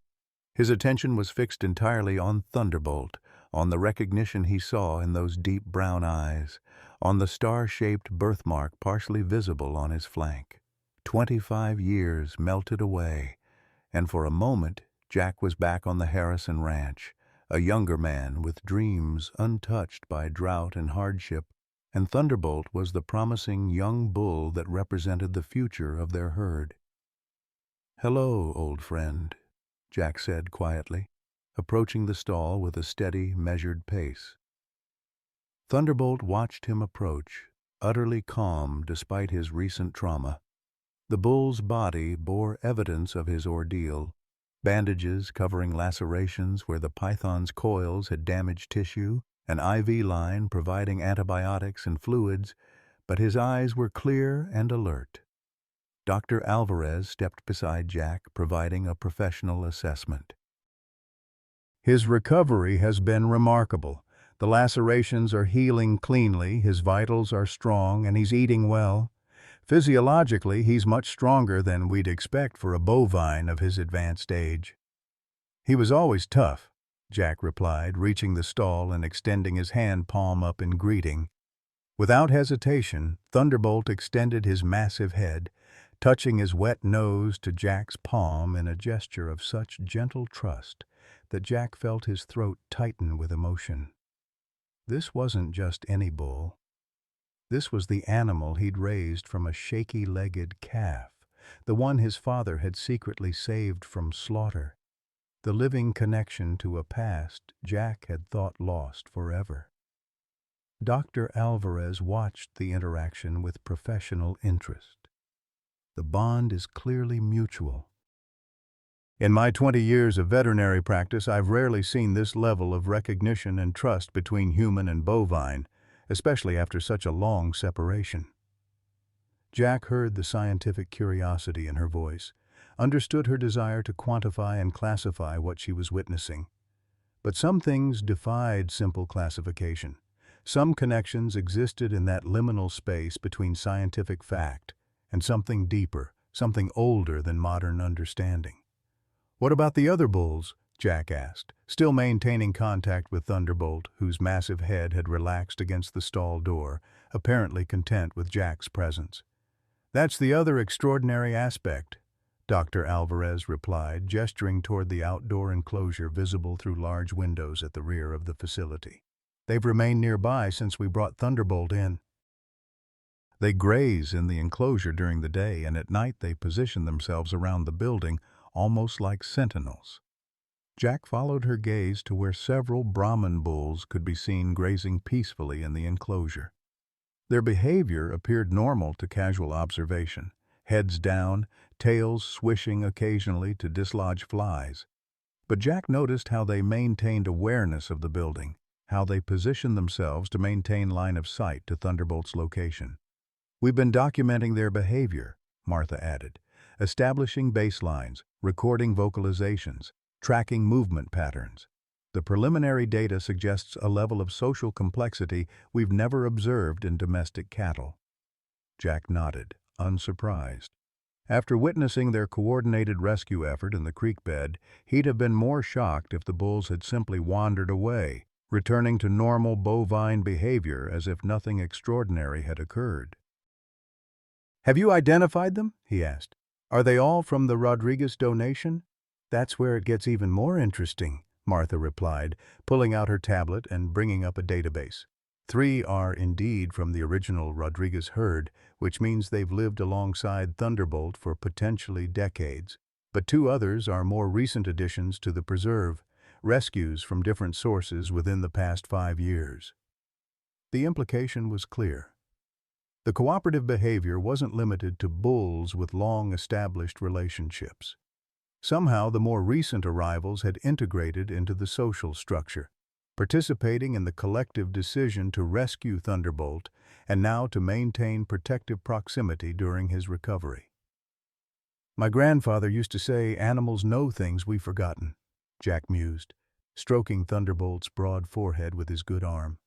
His attention was fixed entirely on Thunderbolt, on the recognition he saw in those deep brown eyes, on the star-shaped birthmark partially visible on his flank. 25 years melted away, and for a moment Jack was back on the Harrison Ranch, a younger man with dreams untouched by drought and hardship, and Thunderbolt was the promising young bull that represented the future of their herd. "Hello, old friend," Jack said quietly, approaching the stall with a steady, measured pace. Thunderbolt watched him approach, utterly calm despite his recent trauma. The bull's body bore evidence of his ordeal, bandages covering lacerations where the python's coils had damaged tissue, an IV line providing antibiotics and fluids, but his eyes were clear and alert. Dr. Alvarez stepped beside Jack, providing a professional assessment. His recovery has been remarkable. The lacerations are healing cleanly, his vitals are strong, and he's eating well. Physiologically, he's much stronger than we'd expect for a bovine of his advanced age. He was always tough, Jack replied, reaching the stall and extending his hand palm up in greeting. Without hesitation, Thunderbolt extended his massive head, touching his wet nose to Jack's palm in a gesture of such gentle trust that Jack felt his throat tighten with emotion. This wasn't just any bull. This was the animal he'd raised from a shaky-legged calf, the one his father had secretly saved from slaughter, the living connection to a past Jack had thought lost forever. Dr. Alvarez watched the interaction with professional interest. The bond is clearly mutual. In my 20 years of veterinary practice, I've rarely seen this level of recognition and trust between human and bovine, especially after such a long separation. Jack heard the scientific curiosity in her voice, understood her desire to quantify and classify what she was witnessing. But some things defied simple classification. Some connections existed in that liminal space between scientific fact and something deeper, something older than modern understanding. "What about the other bulls?" Jack asked, still maintaining contact with Thunderbolt, whose massive head had relaxed against the stall door, apparently content with Jack's presence. "That's the other extraordinary aspect," Dr. Alvarez replied, gesturing toward the outdoor enclosure visible through large windows at the rear of the facility. "They've remained nearby since we brought Thunderbolt in." They graze in the enclosure during the day, and at night they position themselves around the building, almost like sentinels. Jack followed her gaze to where several Brahman bulls could be seen grazing peacefully in the enclosure. Their behavior appeared normal to casual observation, heads down, tails swishing occasionally to dislodge flies. But Jack noticed how they maintained awareness of the building, how they positioned themselves to maintain line of sight to Thunderbolt's location. "We've been documenting their behavior," Martha added, "establishing baselines, recording vocalizations, tracking movement patterns. The preliminary data suggests a level of social complexity we've never observed in domestic cattle." Jack nodded, unsurprised. After witnessing their coordinated rescue effort in the creek bed, he'd have been more shocked if the bulls had simply wandered away, returning to normal bovine behavior as if nothing extraordinary had occurred. "Have you identified them?" he asked. "Are they all from the Rodriguez donation?" "That's where it gets even more interesting," Martha replied, pulling out her tablet and bringing up a database. 3 are indeed from the original Rodriguez herd, which means they've lived alongside Thunderbolt for potentially decades. But 2 others are more recent additions to the preserve, rescues from different sources within the past 5 years. The implication was clear. The cooperative behavior wasn't limited to bulls with long-established relationships. Somehow, the more recent arrivals had integrated into the social structure, participating in the collective decision to rescue Thunderbolt and now to maintain protective proximity during his recovery. "My grandfather used to say animals know things we've forgotten," Jack mused, stroking Thunderbolt's broad forehead with his good arm.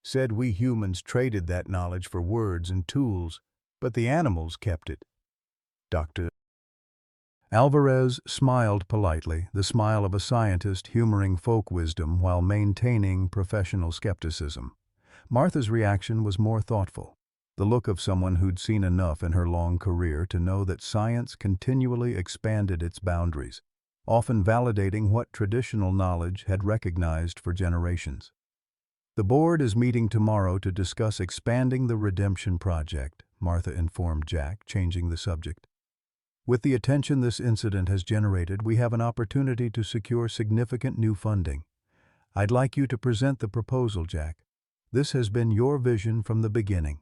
"Said we humans traded that knowledge for words and tools, but the animals kept it." Dr. Alvarez smiled politely, the smile of a scientist humoring folk wisdom while maintaining professional skepticism. Martha's reaction was more thoughtful, the look of someone who'd seen enough in her long career to know that science continually expanded its boundaries, often validating what traditional knowledge had recognized for generations. "The board is meeting tomorrow to discuss expanding the Redemption Project," Martha informed Jack, changing the subject. "With the attention this incident has generated, we have an opportunity to secure significant new funding. I'd like you to present the proposal, Jack. This has been your vision from the beginning."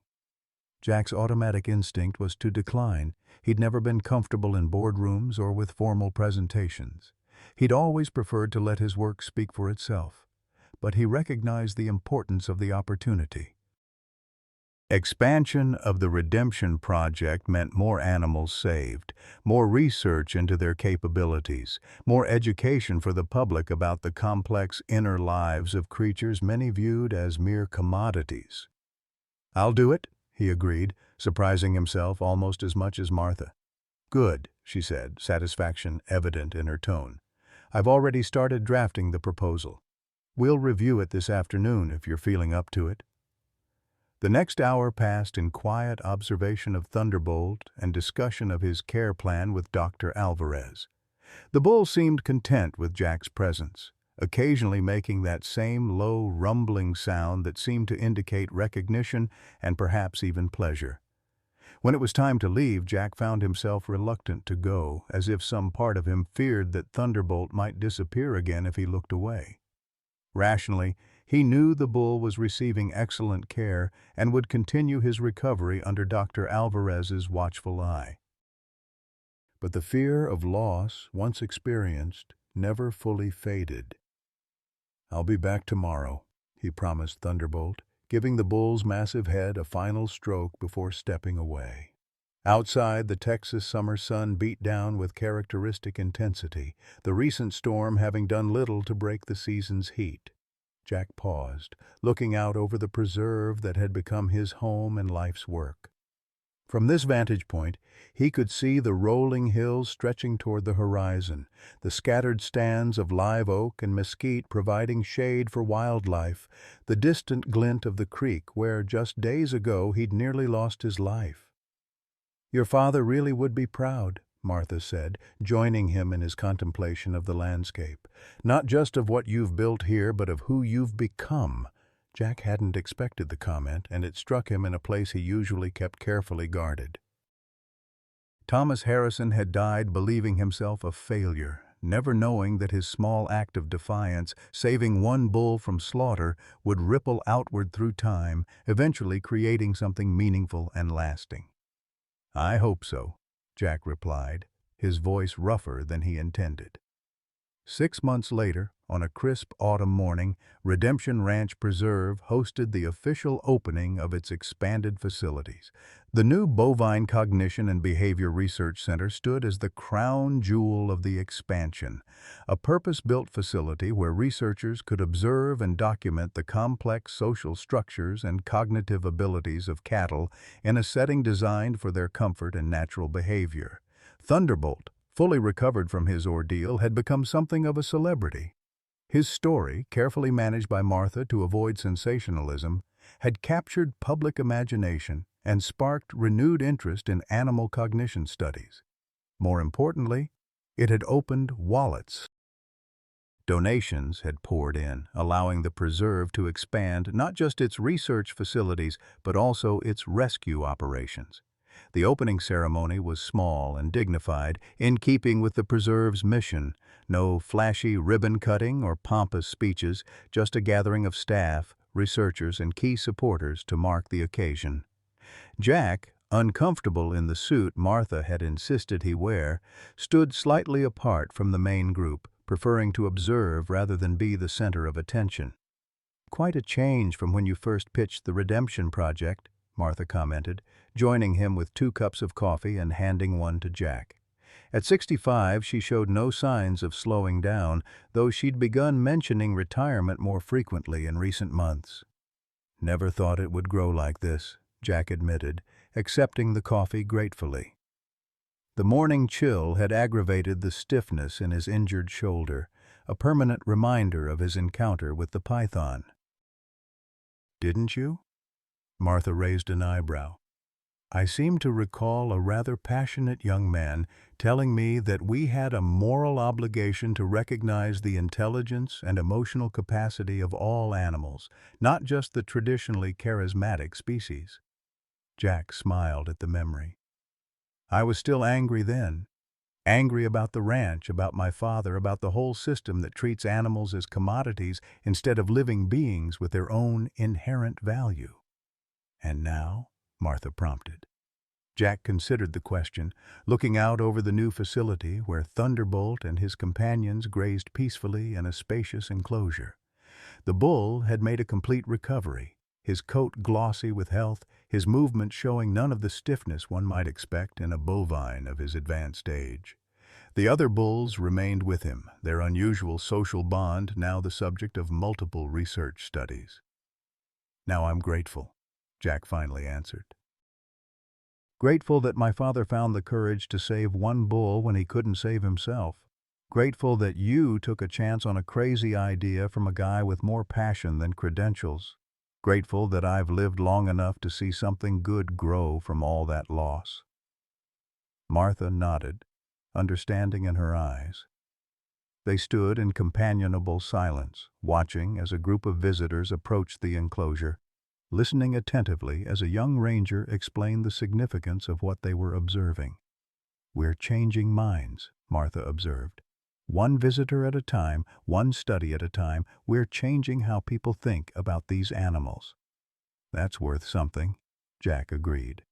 Jack's automatic instinct was to decline. He'd never been comfortable in boardrooms or with formal presentations. He'd always preferred to let his work speak for itself. But he recognized the importance of the opportunity. Expansion of the Redemption Project meant more animals saved, more research into their capabilities, more education for the public about the complex inner lives of creatures many viewed as mere commodities. "I'll do it," he agreed, surprising himself almost as much as Martha. "Good," she said, satisfaction evident in her tone. "I've already started drafting the proposal. We'll review it this afternoon if you're feeling up to it." The next hour passed in quiet observation of Thunderbolt and discussion of his care plan with Dr. Alvarez. The bull seemed content with Jack's presence, occasionally making that same low, rumbling sound that seemed to indicate recognition and perhaps even pleasure. When it was time to leave, Jack found himself reluctant to go, as if some part of him feared that Thunderbolt might disappear again if he looked away. Rationally, he knew the bull was receiving excellent care and would continue his recovery under Dr. Alvarez's watchful eye. But the fear of loss, once experienced, never fully faded. "I'll be back tomorrow," he promised Thunderbolt, giving the bull's massive head a final stroke before stepping away. Outside, the Texas summer sun beat down with characteristic intensity, the recent storm having done little to break the season's heat. Jack paused, looking out over the preserve that had become his home and life's work. From this vantage point, he could see the rolling hills stretching toward the horizon, the scattered stands of live oak and mesquite providing shade for wildlife, the distant glint of the creek where just days ago he'd nearly lost his life. "Your father really would be proud," Martha said, joining him in his contemplation of the landscape. "Not just of what you've built here, but of who you've become." Jack hadn't expected the comment, and it struck him in a place he usually kept carefully guarded. Thomas Harrison had died believing himself a failure, never knowing that his small act of defiance, saving one bull from slaughter, would ripple outward through time, eventually creating something meaningful and lasting. "I hope so," Jack replied, his voice rougher than he intended. 6 months later, on a crisp autumn morning, Redemption Ranch Preserve hosted the official opening of its expanded facilities. The new Bovine Cognition and Behavior Research Center stood as the crown jewel of the expansion, a purpose-built facility where researchers could observe and document the complex social structures and cognitive abilities of cattle in a setting designed for their comfort and natural behavior. Thunderbolt, fully recovered from his ordeal, had become something of a celebrity. His story, carefully managed by Martha to avoid sensationalism, had captured public imagination and sparked renewed interest in animal cognition studies. More importantly, it had opened wallets. Donations had poured in, allowing the preserve to expand not just its research facilities, but also its rescue operations. The opening ceremony was small and dignified, in keeping with the preserve's mission. No flashy ribbon-cutting or pompous speeches, just a gathering of staff, researchers, and key supporters to mark the occasion. Jack, uncomfortable in the suit Martha had insisted he wear, stood slightly apart from the main group, preferring to observe rather than be the center of attention. "Quite a change from when you first pitched the Redemption Project," Martha commented, joining him with 2 cups of coffee and handing one to Jack. At 65, she showed no signs of slowing down, though she'd begun mentioning retirement more frequently in recent months. "Never thought it would grow like this," Jack admitted, accepting the coffee gratefully. The morning chill had aggravated the stiffness in his injured shoulder, a permanent reminder of his encounter with the python. "Didn't you?" Martha raised an eyebrow. "I seem to recall a rather passionate young man telling me that we had a moral obligation to recognize the intelligence and emotional capacity of all animals, not just the traditionally charismatic species." Jack smiled at the memory. "I was still angry then. Angry about the ranch, about my father, about the whole system that treats animals as commodities instead of living beings with their own inherent value." "And now?" Martha prompted. Jack considered the question, looking out over the new facility where Thunderbolt and his companions grazed peacefully in a spacious enclosure. The bull had made a complete recovery, his coat glossy with health, his movements showing none of the stiffness one might expect in a bovine of his advanced age. The other bulls remained with him, their unusual social bond now the subject of multiple research studies. "Now I'm grateful," Jack finally answered. "Grateful that my father found the courage to save one bull when he couldn't save himself. Grateful that you took a chance on a crazy idea from a guy with more passion than credentials. Grateful that I've lived long enough to see something good grow from all that loss." Martha nodded, understanding in her eyes. They stood in companionable silence, watching as a group of visitors approached the enclosure, listening attentively as a young ranger explained the significance of what they were observing. "We're changing minds," Martha observed. "One visitor at a time, one study at a time, we're changing how people think about these animals." "That's worth something," Jack agreed.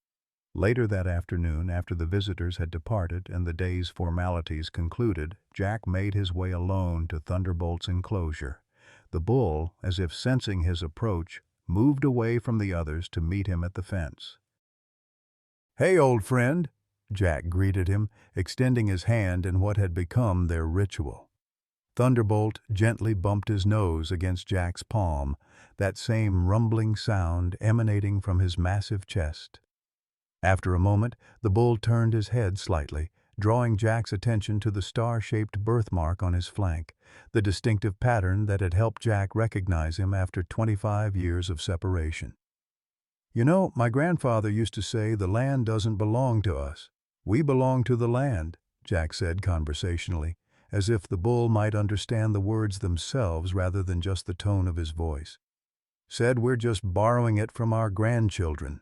Later that afternoon, after the visitors had departed and the day's formalities concluded, Jack made his way alone to Thunderbolt's enclosure. The bull, as if sensing his approach, moved away from the others to meet him at the fence. "Hey, old friend," Jack greeted him, extending his hand in what had become their ritual. Thunderbolt gently bumped his nose against Jack's palm, that same rumbling sound emanating from his massive chest. After a moment, the bull turned his head slightly, drawing Jack's attention to the star-shaped birthmark on his flank, the distinctive pattern that had helped Jack recognize him after 25 years of separation. "You know, my grandfather used to say the land doesn't belong to us. We belong to the land," Jack said conversationally, as if the bull might understand the words themselves rather than just the tone of his voice. Said we're just borrowing it from our grandchildren."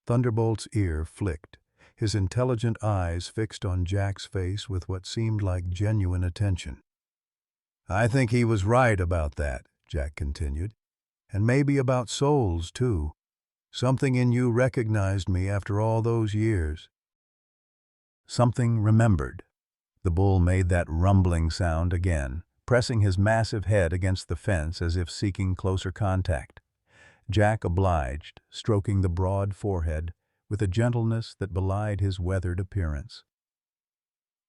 Thunderbolt's ear flicked, his intelligent eyes fixed on Jack's face with what seemed like genuine attention. "I think he was right about that," Jack continued. "And maybe about souls, too. Something in you recognized me after all those years." Something remembered. The bull made that rumbling sound again, pressing his massive head against the fence as if seeking closer contact. Jack obliged, stroking the broad forehead with a gentleness that belied his weathered appearance.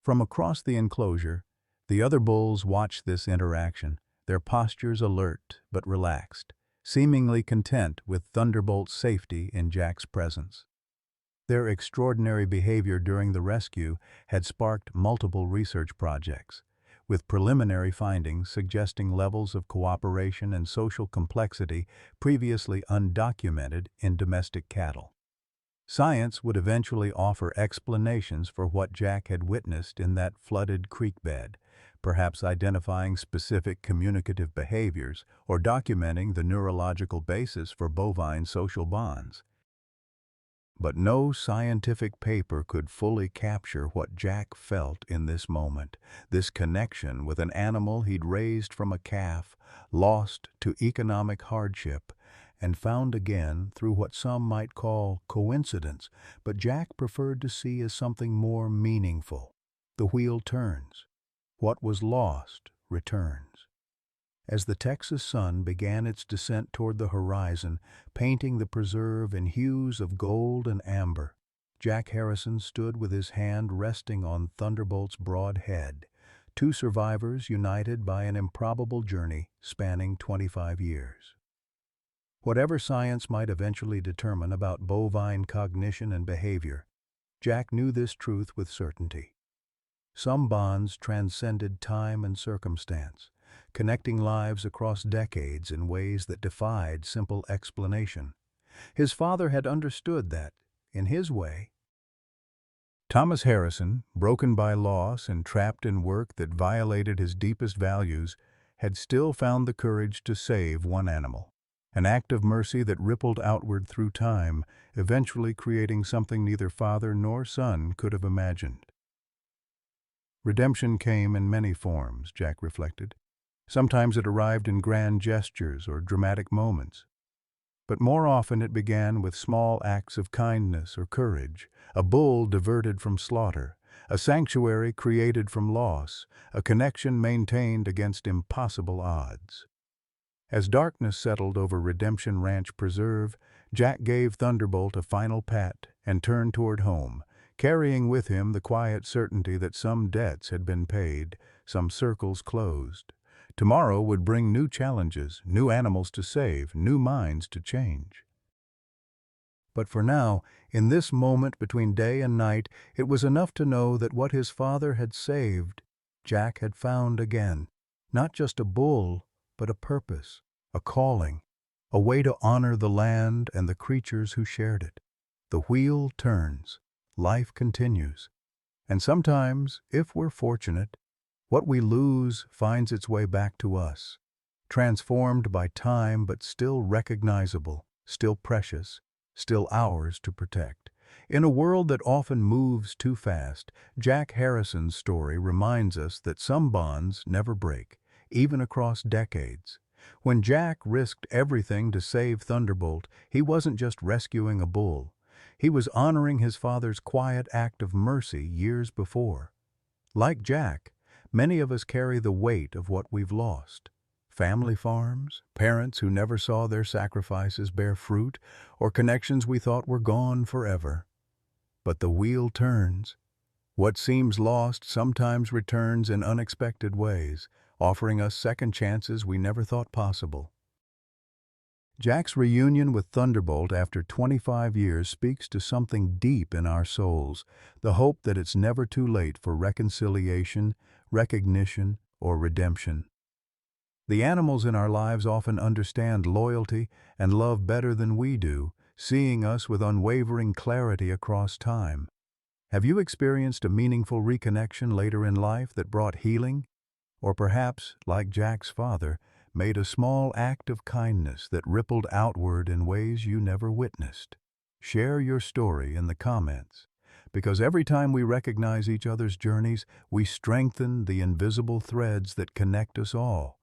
From across the enclosure, the other bulls watched this interaction, their postures alert but relaxed, seemingly content with Thunderbolt's safety in Jack's presence. Their extraordinary behavior during the rescue had sparked multiple research projects, with preliminary findings suggesting levels of cooperation and social complexity previously undocumented in domestic cattle. Science would eventually offer explanations for what Jack had witnessed in that flooded creek bed, perhaps identifying specific communicative behaviors or documenting the neurological basis for bovine social bonds. But no scientific paper could fully capture what Jack felt in this moment, this connection with an animal he'd raised from a calf, lost to economic hardship, and found again through what some might call coincidence, but Jack preferred to see as something more meaningful. The wheel turns. What was lost returns. As the Texas sun began its descent toward the horizon, painting the preserve in hues of gold and amber, Jack Harrison stood with his hand resting on Thunderbolt's broad head, two survivors united by an improbable journey spanning 25 years. Whatever science might eventually determine about bovine cognition and behavior, Jack knew this truth with certainty. Some bonds transcended time and circumstance, connecting lives across decades in ways that defied simple explanation. His father had understood that, in his way. Thomas Harrison, broken by loss and trapped in work that violated his deepest values, had still found the courage to save one animal, an act of mercy that rippled outward through time, eventually creating something neither father nor son could have imagined. Redemption came in many forms, Jack reflected. Sometimes it arrived in grand gestures or dramatic moments. But more often it began with small acts of kindness or courage, a bull diverted from slaughter, a sanctuary created from loss, a connection maintained against impossible odds. As darkness settled over Redemption Ranch Preserve, Jack gave Thunderbolt a final pat and turned toward home, carrying with him the quiet certainty that some debts had been paid, some circles closed. Tomorrow would bring new challenges, new animals to save, new minds to change. But for now, in this moment between day and night, it was enough to know that what his father had saved, Jack had found again. Not just a bull, but a purpose, a calling, a way to honor the land and the creatures who shared it. The wheel turns, life continues, and sometimes, if we're fortunate, what we lose finds its way back to us, transformed by time but still recognizable, still precious, still ours to protect. In a world that often moves too fast, Jack Harrison's story reminds us that some bonds never break, even across decades. When Jack risked everything to save Thunderbolt, he wasn't just rescuing a bull. He was honoring his father's quiet act of mercy years before. Like Jack, many of us carry the weight of what we've lost. Family farms, parents who never saw their sacrifices bear fruit, or connections we thought were gone forever. But the wheel turns. What seems lost sometimes returns in unexpected ways, offering us second chances we never thought possible. Jack's reunion with Thunderbolt after 25 years speaks to something deep in our souls, the hope that it's never too late for reconciliation, recognition, or redemption. The animals in our lives often understand loyalty and love better than we do, seeing us with unwavering clarity across time. Have you experienced a meaningful reconnection later in life that brought healing? Or perhaps, like Jack's father, made a small act of kindness that rippled outward in ways you never witnessed. Share your story in the comments, because every time we recognize each other's journeys, we strengthen the invisible threads that connect us all.